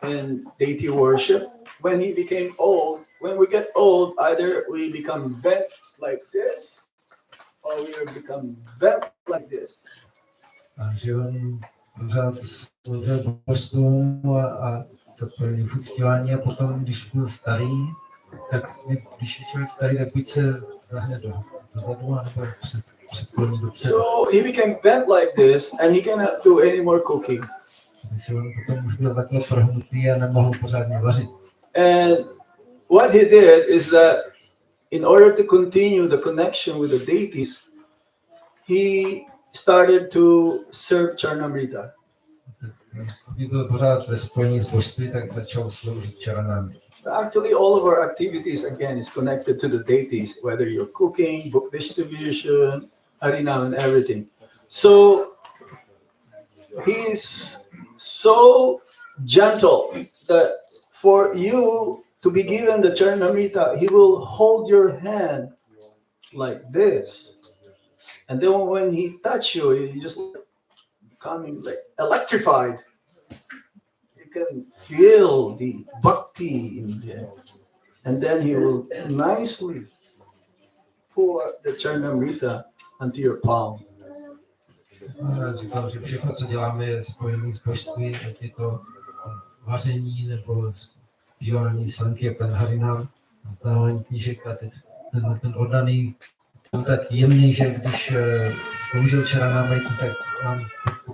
in deity worship. When he became old, when we get old, either we become bent like this, or we become bent like this. Takže on pořád sloužil božstvům a zaplnil v uctívání, a potom, když byl starý, tak když je člověk starý, tak buď se zahne dozadu, nebo předkloní dopředu. So he became bent like this, and he cannot do any more cooking. Takže on potom už byl takhle prohnutý a nemohl pořádně vařit. And what he did is that in order to continue the connection with the deities, he started to serve Charnamrita. Když byl pořád ve spojení s božství, tak začal sloužit čaranami. Actually, all of our activities again is connected to the deities, whether you're cooking, book distribution, harinam, and everything. So he's so gentle that for you to be given the Charnamrita, he will hold your hand like this. And then when he touch you, you just becoming like electrified. You can feel the Bhakti in there. And then he will nicely pour the Charnamrita onto your palm. Říkal, že všechno, co děláme, je spojené s božství, ať je to vaření nebo zpívání sankirtan harinam, vzdávání knížek, a teď ten oddaný byl tak jemný, že když sloužil Charanamritu, tak nám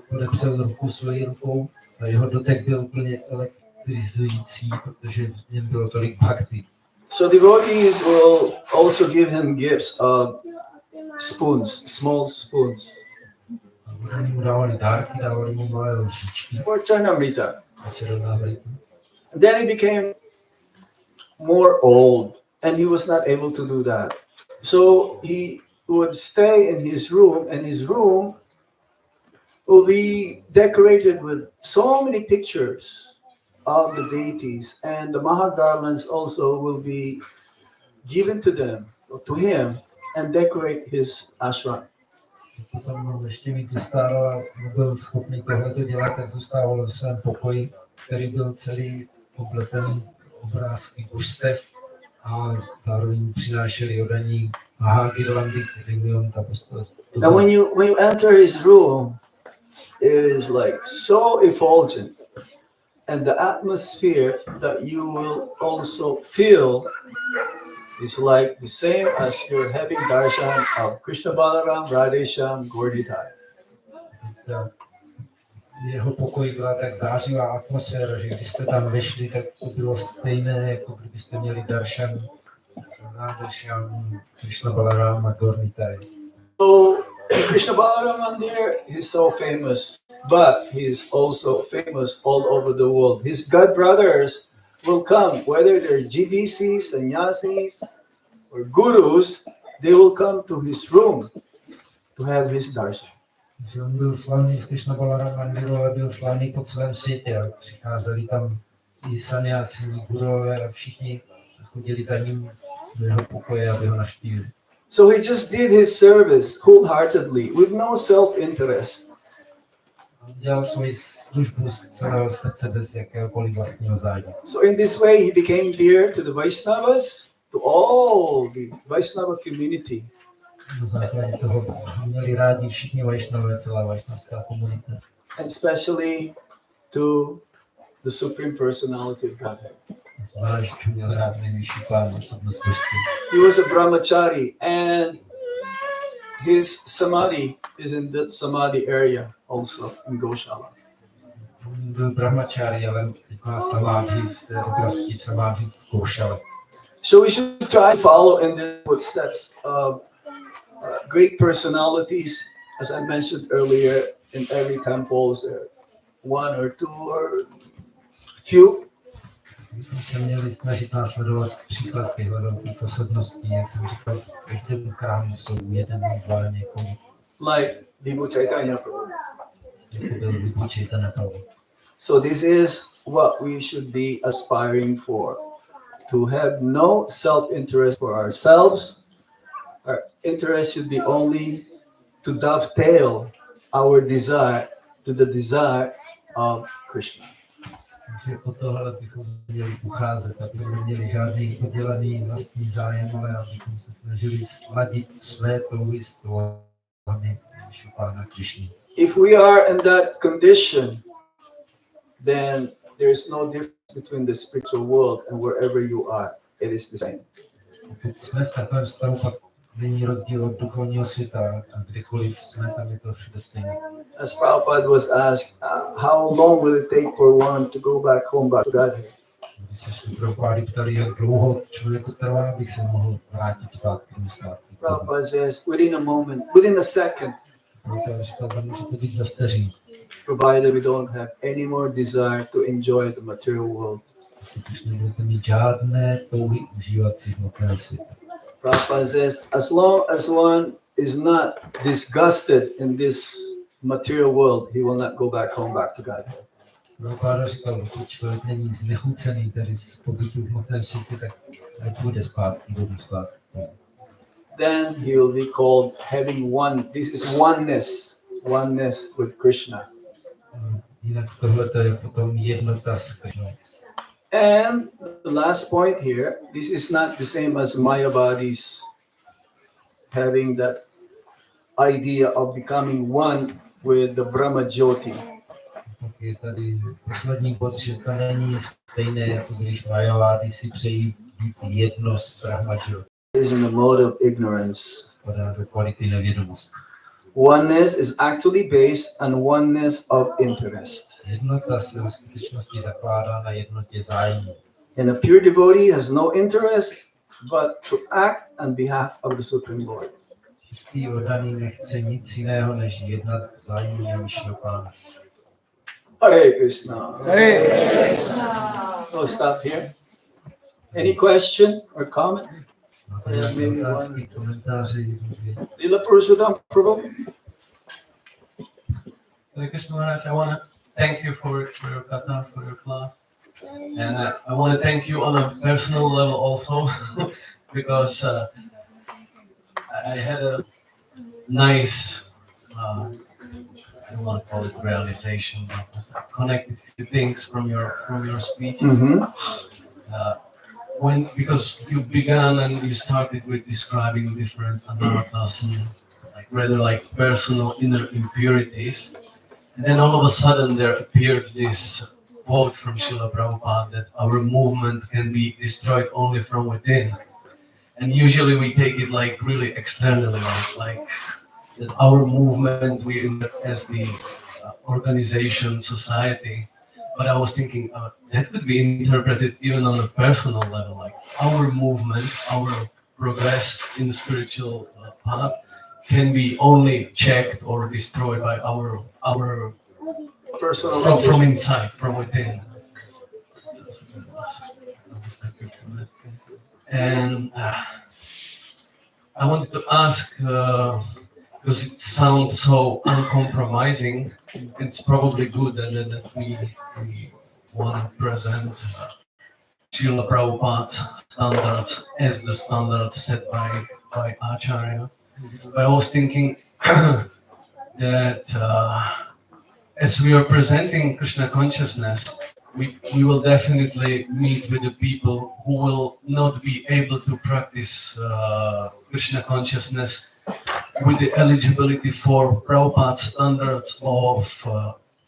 podepřel ruku svojí rukou a jeho dotek byl úplně elektrizující, protože v něm bylo tolik bhakti. So devotees will also give him gifts of spoons, small spoons, Oni mu dávali dárky, dávali mu malé lžičky for Charnamrita. a Charanamritu. Then he became more old and he was not able to do that. So he would stay in his room, and his room will be decorated with so many pictures of the deities, and the Maha garlands also will be given to them, to him, and decorate his ashram. Potom ještě víc zestárl a byl schopný tohleto dělat, tak zůstával v svém pokoji, který byl celý oblepený obrázky božstev, a zároveň přinášeli oddaní Mahagirlandy, který on tam postavil. And when you enter his room, it is like so effulgent, and the atmosphere that you will also feel is like the same as you're having darshan of Krishna Balaram, Radhesham, Gauritai. Jeho pokoj byla tak zářivá atmosféra, že když jste tam vešli, tak to bylo stejné, jako kdybyste měli darshan Radhesham, Krishna Balaram a Gauritai. So Krishna Balaram Mandir is so famous, but he's also famous all over the world. His god brothers will come, whether they're GBCs, sannyasis, or gurus, they will come to his room to have his darshan. Že on byl slavný v Krishna Balaram Mandiru, ale byl slavný po celém světě. A přicházeli tam i sanyasi, gurové a všichni chodili za ním do jeho pokoje, aby ho navštívili. So he just did his service wholeheartedly, with no self-interest. Dělal svoji službu z celého srdce bez jakéhokoliv vlastního zájmu. So in this way, he became dear to the Vaishnavas, to all the Vaishnava community. Na základě toho měli rádi všichni Vajšnavové, celá vajšnavská komunita. And especially to the Supreme Personality of Godhead. Zvlášť měl rád nejvyšší pán osobnost božství. He was a brahmachari, and his samadhi is in the samadhi area also in Goshala. On byl brahmachari, ale má samádhi v té oblasti samádhi v Gaušale. So we should try to follow in the footsteps of great personalities, as I mentioned earlier. In every temple, there are one or two or few. Bychom se měli snažit následovat příklad těchto velkých osobností, jak jsem říkal, v každém chrámu jsou jeden, dva, několik. Like Vibhu Chaitanya Prabhu. Jako byl Vibhu Chaitanya Prabhu. So this is what we should be aspiring for, to have no self-interest for ourselves. Our interest should be only to dovetail our desire to the desire of Krishna. Takže o tohle bychom měli ucházet, abychom neměli žádný oddělený vlastní zájem, ale abychom se snažili sladit své touhy s touhami Pána Krišny. If we are in that condition, then there is no difference between the spiritual world and wherever you are. It is the same. Pokud jsme v takovém stavu, pak není rozdíl od duchovního světa, a kdekoliv jsme, tam je to všude stejné. As Prabhupada was asked, how long will it take for one to go back home back to Godhead? Když se šli Prabhupády ptali, jak dlouho člověku trvá, abych se mohl vrátit zpátky. Prabhupada says, within a moment, within a second, Prabhupada říkal, že může to být za vteřin. provided we don't have any more desire to enjoy the material world. Když nebudete mít žádné touhy užívat si hmotného světa. Prabhupada says, as long as one is not disgusted in this material world, he will not go back home, back to Godhead. Prabhupada říkal, pokud člověk není znechucený tady z pobytu v hmotném světě, tak nepůjde zpátky, domů zpátky. Then he will be called having one. This is oneness with Krishna. Jinak tohle je potom jednota s Krišnou. And the last point here, this is not the same as Mayavadis having that idea of becoming one with the Brahma Jyoti. Tak je tady poslední bod, že to není stejné, jako když Majavády si přejí být jedno s Brahmajyoti. Is in the mode of ignorance. Spadá do kvality nevědomosti. Oneness is actually based on oneness of interest. Jednota se v skutečnosti zakládá na jednotě zájmu. And a pure devotee has no interest but to act on behalf of the Supreme Lord. Čistý oddaný nechce nic jiného, než jednat v zájmu nejvyššího Pána. Hare Krishna. Hare We'll stop here. Any question or comment? Máte nějaké otázky, komentáře? Lila Purushottam Prabhu? Hare Krishna Maharaj, I want to thank you for your katha, for your class. And I want to thank you on a personal level also, because I had a nice, I don't want to call it realization, but connected to things from your speech. Mm-hmm. Because you began and you started with describing different anarthas and rather like personal inner impurities. And then all of a sudden there appeared this quote from Srila Prabhupada that our movement can be destroyed only from within. And usually we take it like really externally, like that our movement, we as the organization, society. But I was thinking that could be interpreted even on a personal level, like our movement, our progress in the spiritual path can be only checked or destroyed by our Personal from inside, from within. And I wanted to ask, because it sounds so uncompromising, it's probably good that we want to present Srila Prabhupada's standards as the standards set by Acharya. But I was thinking that as we are presenting Krishna consciousness, we will definitely meet with the people who will not be able to practice Krishna consciousness with the eligibility for Prabhupada's standards of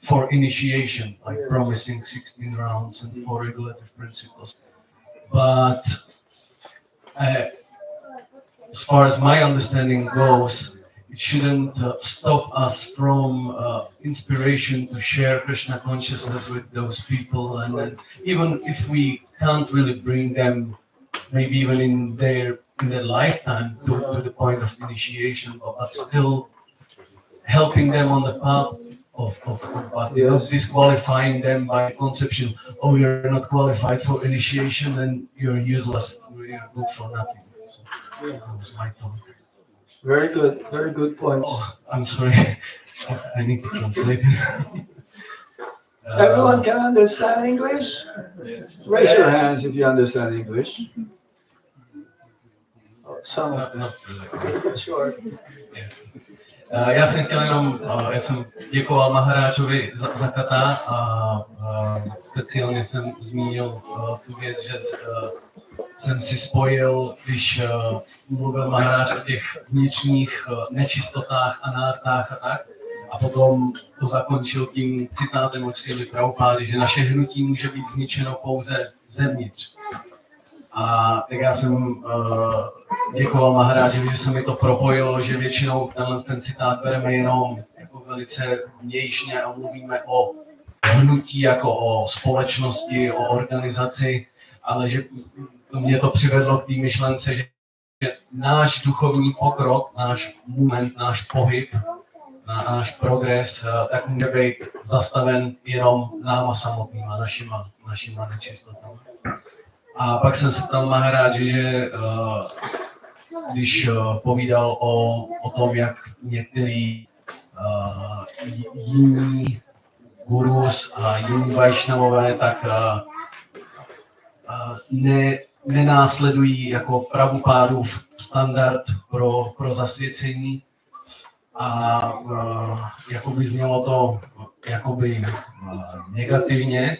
for initiation, like promising 16 rounds and 4 regulative principles. But as far as my understanding goes, it shouldn't stop us from inspiration to share Krishna consciousness with those people. And then even if we can't really bring them, maybe even in their lifetime to the point of initiation, but still helping them on the path of Bhakti, not disqualifying them by conception, oh, you're not qualified for initiation and you're useless, you're good for nothing. So that's my thought. Very good points. Oh, I'm sorry, I need to translate it. Everyone can understand English? Raise your hands if you understand English. Oh, some of them. Not really. Sure. Já jsem chtěl jenom, já jsem děkoval Maharáčovi za kata a speciálně jsem zmínil tu věc, že jsem si spojil, když mluvil Maharáč o těch vnitřních nečistotách, anartách a tak. A potom to zakončil tím citátem od Šrily Prabhupády, že naše hnutí může být zničeno pouze zevnitř. A tak já jsem děkoval Maharážovi, že se mi to propojilo, že většinou ten citát bereme jenom jako velice vnějšně a mluvíme o hnutí jako o společnosti, o organizaci, ale že mě to přivedlo k té myšlence, že náš duchovní pokrok, náš moment, náš pohyb, náš progres, tak může být zastaven jenom náma samotnýma, našima nečistotami. A pak jsem se ptal Maharáži, že když povídal o tom, jak některý jiní gurus a jiní vajšnavové tak nenásledují jako Prabhupádův standard pro zasvěcení a jakoby znělo to jakoby negativně.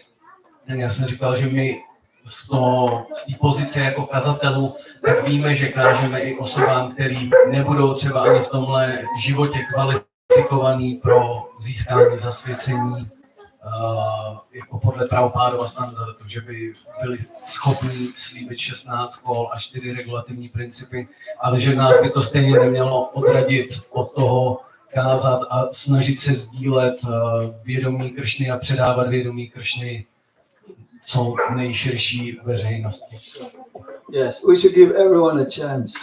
Já jsem říkal, že my z té pozice jako kazatelů, tak víme, že kážeme i osobám, který nebudou třeba ani v tomhle životě kvalifikovaný pro získání zasvěcení jako podle Prabhupádova standardu, že by byli schopni slíbit 16 kol a 4 regulativní principy, ale že nás by to stejně nemělo odradit od toho kázat a snažit se sdílet vědomí Kršny a předávat vědomí Kršny co nejširší veřejnosti. Yes, we should give everyone a chance.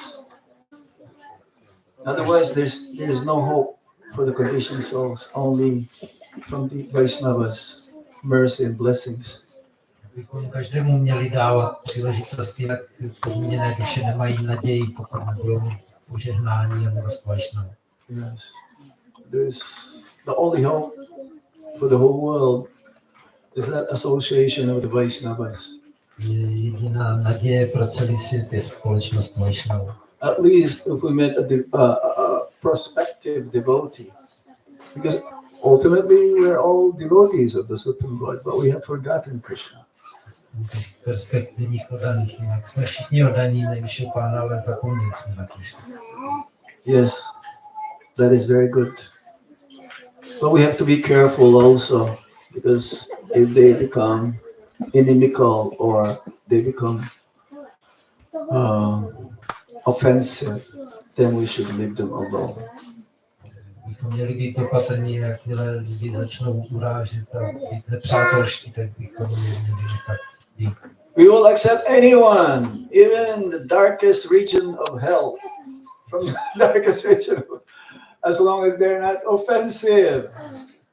Otherwise, there's no hope for the conditioned souls, only from the Vaishnavas, mercy and blessings. Bychom každému měli dávat příležitosti, jak podmíněné duše nemají naději, pokud nebudou mít požehnání a milost Vaishnava. Yes, there's the only hope for the whole world is that association with the Vaishnavas. Jediná naděje pro celý svět je společnost Vaishnava. At least if we met a prospective devotee, because ultimately we're all devotees of the Supreme Lord, but we have forgotten Krishna. Perspektivních oddaných, jinak jsme všichni oddaní nejvyššího pána, ale zapomněli jsme na Krishna. Yes, that is very good. But we have to be careful also, because if they become inimical or they become offensive, then we should leave them alone. Bychom měli být opatrní, jakmile lidi začnou urážet a být nepřátelští, tak bychom měli nechat být. We will accept anyone, even in the darkest region of hell, from the darkest region, as long as they're not offensive.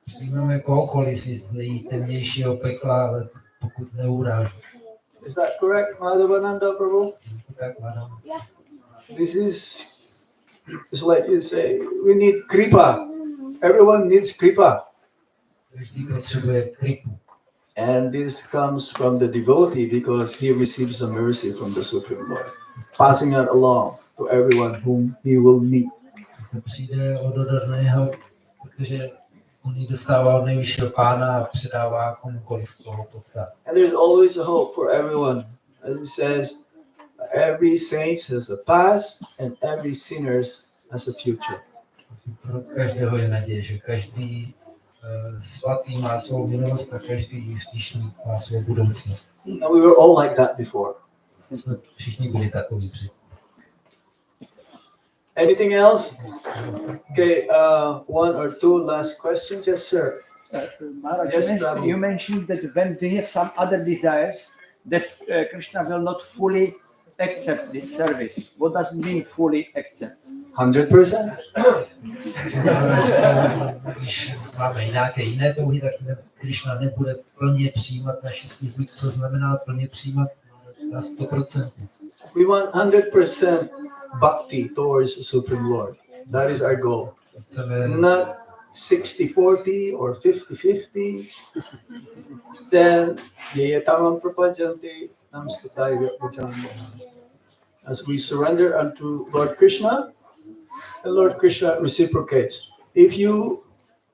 Přijmeme kohokoliv z nejtemnějšího pekla, ale pokud neuráží. Is that correct, Madhavananda Prabhu? Tak, madam. This is, it's like you say, we need kripa. Everyone needs kripa. Každý potřebuje kripu. And this comes from the devotee because he receives the mercy from the Supreme Lord, passing it along to everyone whom he will meet. To přijde od odarného, protože On ji dostává od nejvyššího pána a předává komukoliv toho potta. And there's always a hope for everyone. As it says, every saint has a past and every sinner has a future. Pro každého je naděje, že každý svatý má svou minulost a každý hříšník má svou budoucnost. And we were all like that before. Jsme všichni byli takový předtím. Anything else? Okay, one or two last questions. Yes, sir. Maharaj, Yes, you Prabhu. you mentioned that when we have some other desires, that Krishna will not fully accept this service. What does it mean fully accept? 100%. Když máme nějaké jiné touhy, tak Krishna nebude plně přijímat naši služby. Co znamená plně přijímat? Na 100%. We want 100% bhakti towards the Supreme Lord. That is our goal. Chceme Not 60-40 or 50-50. Then, ye tamam prapajanti, namastatai vyapajandi. As we surrender unto Lord Krishna, and Lord Krishna reciprocates. If you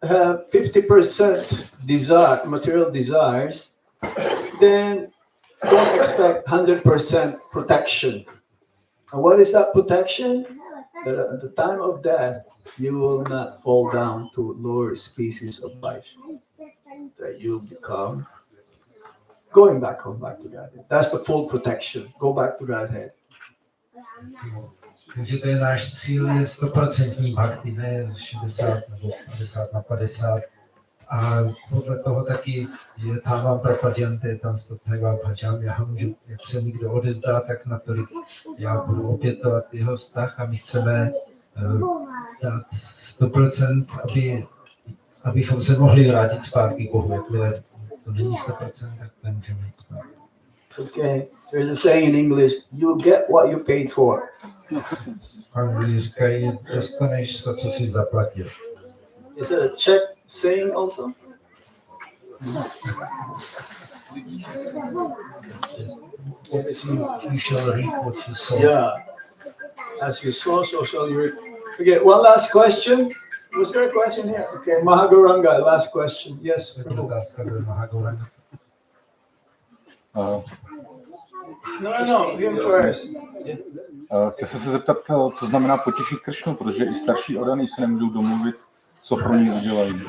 have 50% desire, material desires, then don't expect 100% protection. And what is that protection? That at the time of death, you will not fall down to lower species of life. That you become going back home, back to Godhead. That's the full protection. Go back to Godhead. Takže to je náš cíl, je 100% bhakti, ne 60 nebo 50/50. A podle toho taky je tam vám prapaděnte, tam stotnevá bhažám, já můžu, jak se někdo odezdá, tak natolik já budu opětovat jeho vztah a my chceme dát 100%, abychom se mohli vrátit zpátky k Bohu. Jakmile to není 100%, tak nemůžeme jít zpátky. Okay. There's a saying in English, you get what you paid for. Anglii říkají, dostaneš za co jsi zaplatil. Is that a Czech saying also? You shall reap what you sow. Yeah. As you sow, so shall you reap. Okay, one last question. Was there a question here? Okay, Mahaguranga, last question. Yes. Je to otázka do Mahagoranga. No, him first. Chtěl jsem se zeptat, co znamená potěšit Kršnu, protože i starší odaný se nemůžou domluvit, co pro ní udělají.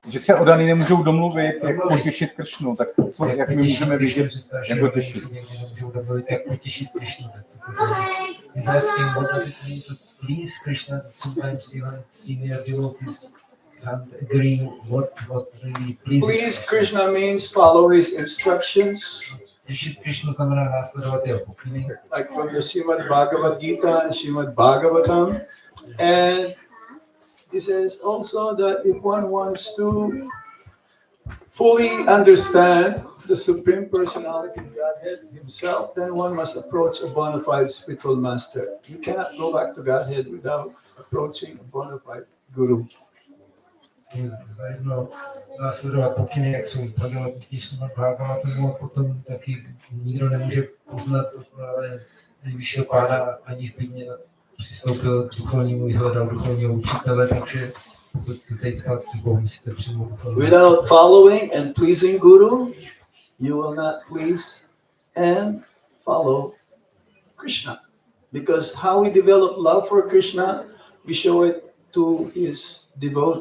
Že se odaný nemůžou domluvit, jak potěšit Kršnu, tak jak my můžeme vidět, jak ho těšit. Nemůžou domluvit, jak potěšit Kršnu. He's asking what does it mean to please Krishna. Sometimes even senior devotees can't agree what really pleases Please Krishna means follow his instructions. Těšit Krishnu znamená následovat jeho pokyny. Like from the Srimad Bhagavad Gita and Srimad Bhagavatam. And he says also that if one wants to fully understand the Supreme Personality of Godhead himself, then one must approach a bona fide spiritual master. You cannot go back to Godhead without approaching a bona fide guru. Zajedno následovat pokyny, jak jsou Bhagavatamu, a potom taky nikdo nemůže poznat nejvyššího pána, aniž by měl přistoupil k duchovnímu, vyhledal duchovního učitele, takže pokud chcete jít zpátky k Bohu, musíte přijmout duchovního. Without following and pleasing Guru, you will not please and follow Krishna. Because how we develop love for Krishna, we show it to his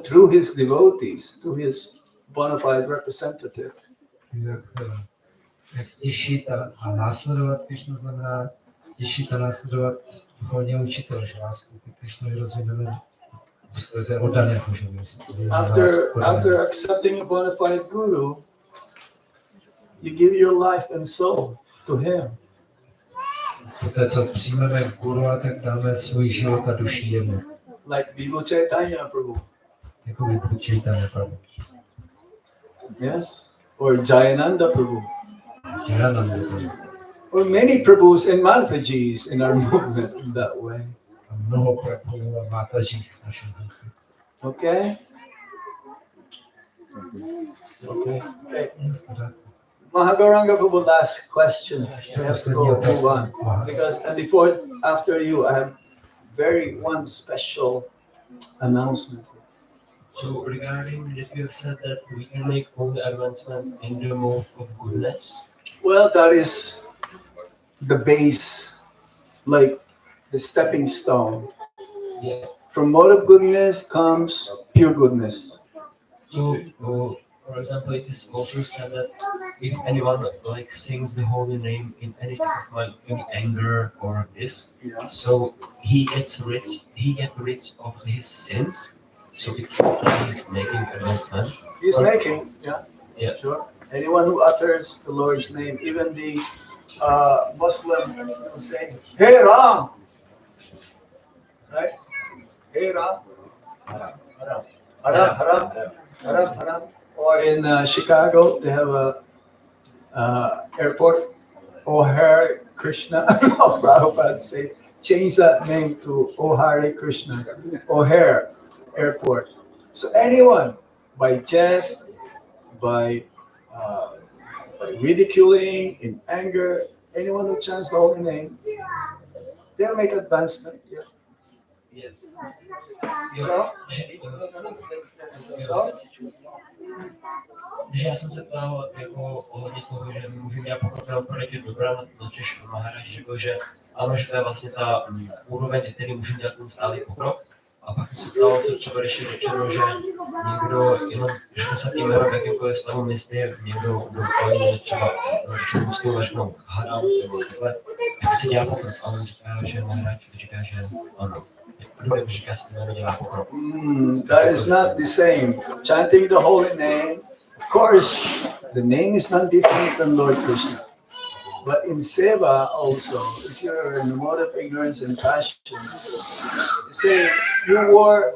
through his devotees, to his bona fide representative. Jak těšit a následovat Krishnu znamená těšit a následovat duchovního učitele, že lásku k Krishnu rozvineme skrze oddané můžeme. After accepting a bona fide guru, you give your life and soul to him. Poté, co přijmeme guru, tak dáme svůj život a duši jemu. Like Bhikkhu Chaitanya Prabhu. Jako Bhikkhu Chaitanya Prabhu. Yes. Or Jayananda Prabhu. Janardana Prabhu. Or many Prabhus and Matajis in our movement in that way. A mnoho Prabhů a Mataží v našem hnutí. Okay? Okay. Mahagoranga Prabhu, last question. We have to go move on. Because and after you, I have very one special announcement. So regarding that you have said that we can make all the advancement in the mode of goodness. Well, that is the base, like the stepping stone. Yeah. From mode of goodness comes pure goodness. So for example, it is also said that if anyone like sings the holy name in any type of like any anger or this, Yeah. so he gets rid of his sins. So it's that he's making advancement. He's Or- making, yeah, Yeah. sure. Anyone who utters the Lord's name, even the Muslim will say, "Hey Ram," right? Hey Ram, haram, haram, haram. Or in Chicago, they have a airport, Oh Hare Krishna. No, Prabhupada say, change that name to Oh Hare Krishna, O'Hare Airport. So anyone, by jest, by ridiculing, in anger, anyone who chants the holy name, they'll make advancement. Yeah. Yeah. So, so Že já jsem se ptal jako ohledně toho, že můžeme dělat pokrok proti dobrá, totiž Maharaj řekl, že ano, že to je vlastně ta úroveň, ze který můžeme dělat ten stálý pokrok. A pak se ptal, co třeba když je řečeno, že někdo jenom, že se tím jenom jakýmkoliv stavu myslí, někdo dopadne třeba, že musí řeknou haram, nebo takhle, jak se dělá pokrok. A on říká, že Maharaj říká, že ano. Kdo říká, se tím nedělá pokrok. that is not the same. Chanting the holy name, of course, the name is not different than Lord Krishna. But in seva also, if you're in the mode of ignorance and passion, say you wore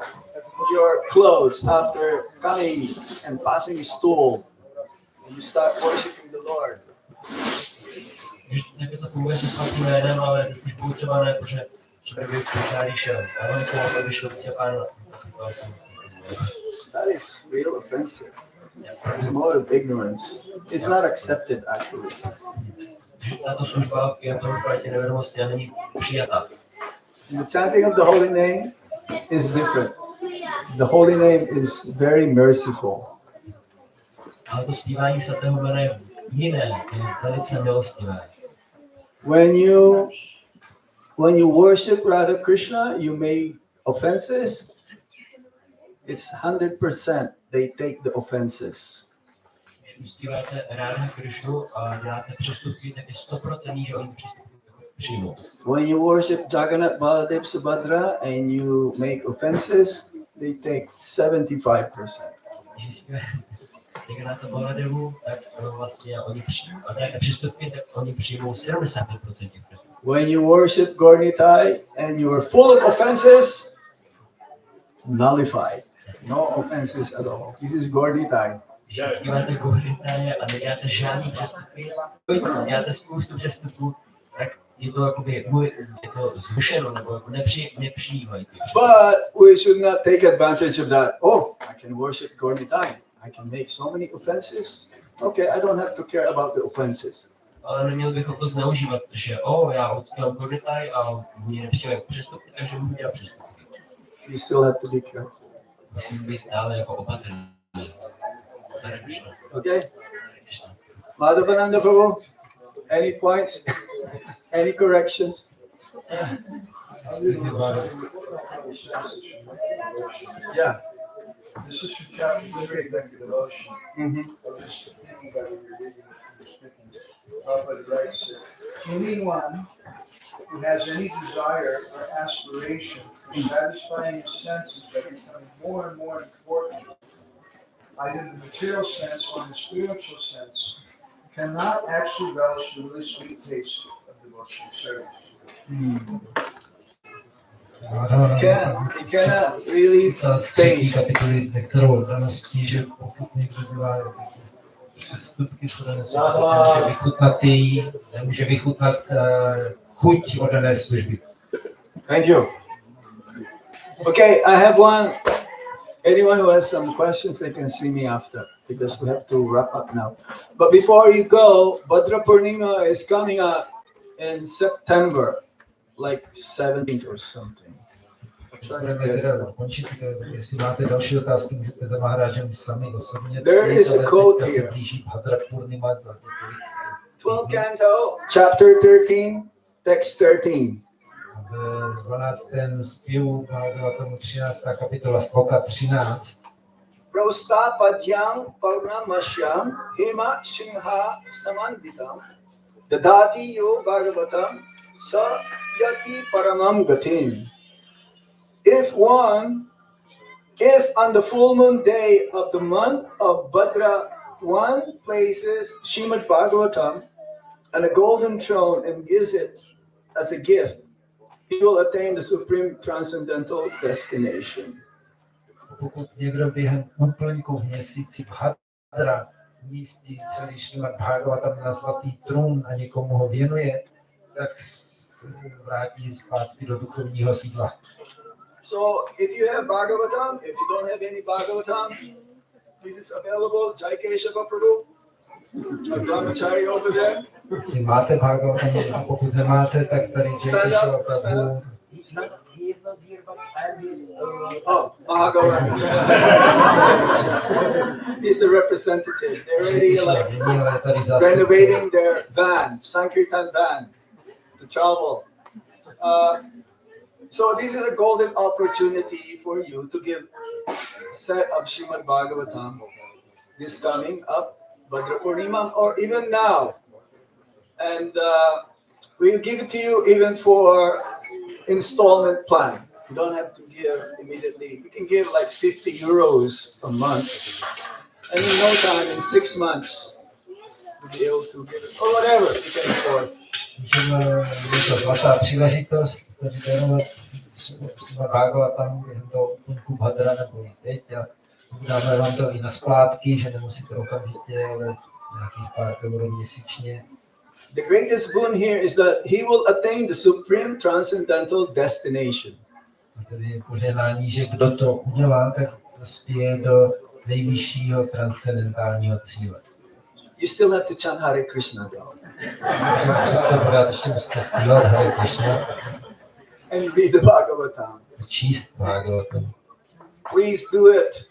your clothes after coming and passing a stool, and you start worshiping the Lord. Jak to funguje se svatým jménem, ale spíš budu třeba ne, protože by pořád šel. A on to vyšel si pán. That is real offensive. It's a mode of ignorance. It's not accepted actually. Tato služba je pro proti nevědomosti a není přijata. The chanting of the holy name is different. The holy name is very merciful. Ale to zpívání svatého jména je jiné, je velice milostivé. When you worship Radha Krishna, you make offenses. It's 100% they take the offenses. Když uctíváte Radha Krishnu a děláte přestupky, tak je 100% že oni přestupky přijmou. When you worship Jagannath, Baladev, Subhadra and you make offenses, they take 75%. Když zpíváte Janardana Baladevu, tak vlastně oni přijmou. A děláte přestupky, tak oni přijmou 75% těch přestupků. When you worship Gaurnitai and you are full of offenses, nullified. No offenses at all. This is Gaurnitai. Že zpíváte Gaurnitáje a neděláte žádný přestupky, děláte spoustu přestupků, tak je to jakoby, je to zrušeno, nebo jako nepřijímají ty přestupky. But we should not take advantage of that. Oh, I can worship Gaurnitai. I can make so many offenses. Okay, I don't have to care about the offenses. Ale neměli bychom to zneužívat, že já uctívám Gaurnitáj a mě nepřijímají přestupky, takže můžu dělat přestupky. You still have to be careful. Musím být stále jako opatrný. Okay? Madhavananda Prabhu, any points? Any corrections? Yeah. This is from chapter 3, back to devotion. Mm-hmm. I was just thinking about what you're reading. Prabhupada writes that anyone who has any desire or aspiration for satisfying his senses are becoming more and more important, either in the material sense or in the spiritual sense, cannot actually relish the really sweet taste of devotional service. He cannot really Ta z třetí taste. kapitoly, kterou daností, že pokud někdo dělá přestupky, které nesou, nemůže vychutnat chuť oddané služby. Thank you. Okay, I have one. Anyone who has some questions, they can see me after because we have to wrap up now. But before you go, Bhadra Purnima is coming up in September, like 17th or something. Budeme teda končit, jestli máte další otázky, můžete za Maharážem sami osobně. There is a quote teďka se here. blíží Bhadra Purnima za několik 12th canto, chapter 13, text 13. v 12. zpěvu Bhagavatamu 13. kapitola sloka 13. Prostapadyam Paurnamasyam Hema Singha Samanditam Dadati Yo Bhagavatam Sa Yati Paramam Gatim. If on the full moon day of the month of Bhadra one places Srimad Bhagavatam on a golden throne and gives it as a gift, he will attain the supreme transcendental destination. Pokud někdo během úplňku v měsíci Bhadra umístí celý Srimad Bhagavatam na zlatý trůn a někomu ho věnuje, tak se vrátí zpátky do duchovního sídla. So if you have Bhagavatam, if you don't have any Bhagavatam, this is available. Jai Keshava Prabhu, a brahmachari over there. Jestli máte Bhagavatam a pokud nemáte, tak tady Jai Keshava Prabhu. He is not here, but I am his. Oh, Mahagavan. He's the representative. They're already like renovating their van, Sankirtan van, to travel. So this is a golden opportunity for you to give set of Srimad Bhagavatam this coming up, Bhadra Purnima, or even now. And we'll give it to you even for installment plan. You don't have to give immediately. You can give like 50 euros a month. And in no time, in 6 months, you'll be able to give it, or whatever you can afford. Je to zlatá příležitost, tady darovat Srimad Bhagavatam během toho úplňku Bhadra nebo i teď a dáme vám to i na splátky, že nemusíte okamžitě, ale nějakých pár euro měsíčně. The greatest boon here is that he will attain the supreme transcendental destination. A tedy je požehnání, že kdo to udělá, tak dospěje do nejvyššího transcendentálního cíle. You still have to chant Hare Krishna though. Přesto pořád ještě musíte zpívat Hare Krishna And read the Bhagavatam. a číst Bhagavatam. Please do it.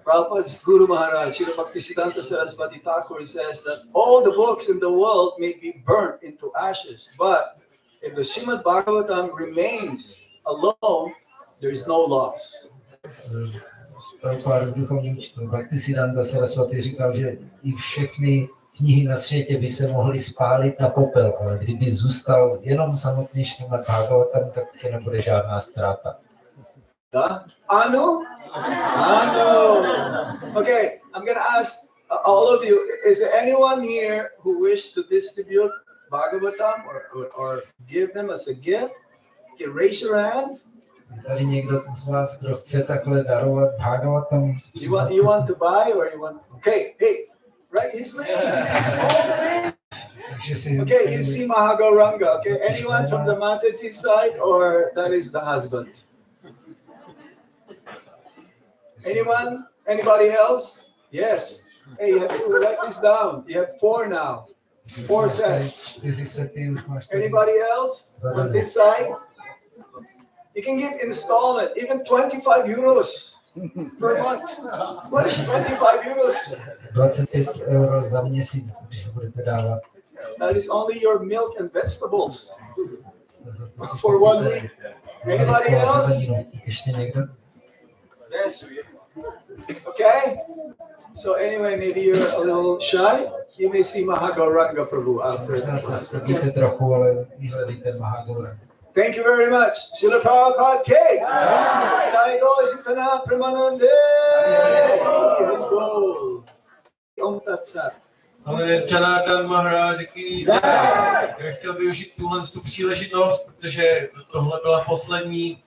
Prabhupada's Guru Maharaj, Srila Bhaktisiddhanta Saraswati Thakur, says that all the books in the world may be burnt into ashes, but if the Srimad Bhagavatam remains alone, there is no loss. Prabhupada duchovní učitel Bhaktisiddhanta Saraswati říkal, že i všechny knihy na světě by se mohly spálit na popel, ale kdyby zůstal jenom samotný Srimad Bhagavatam, tak to nebude žádná ztráta. Anu? Okay, I'm going to ask all of you, is there anyone here who wish to distribute Bhagavatam or give them as a gift? Okay, raise your hand. Je tady někdo z vás, kdo chce takhle darovat Bhagavatam? You want to buy or you want? Okay, hey, write his name. All the names. Okay, you see Mahagaranga. Okay, anyone from the Mataji side or that is the husband? Anyone? Anybody else? Yes. Hey, you have to write this down. You have 4 now. 4 sets. Anybody else on this side? You can give installment, even 25 euros per month. What is 25 euros? 25 euro za měsíc, když budete dávat. That is only your milk and vegetables for 1 week. Anybody else? Ještě někdo? Yes. Okay. So anyway, maybe you're a little shy. You may see Mahagaranga Prabhu after. Vidíte trochu, ale vyhledejte Mahagaranga. Thank you very much. Srila Prabhupada K. Jai Go Sitana Pramanande. Om Tat Sat. Ale Janardana Maharaj ki jai. Já chtěl využít tu příležitost, protože tohle byla poslední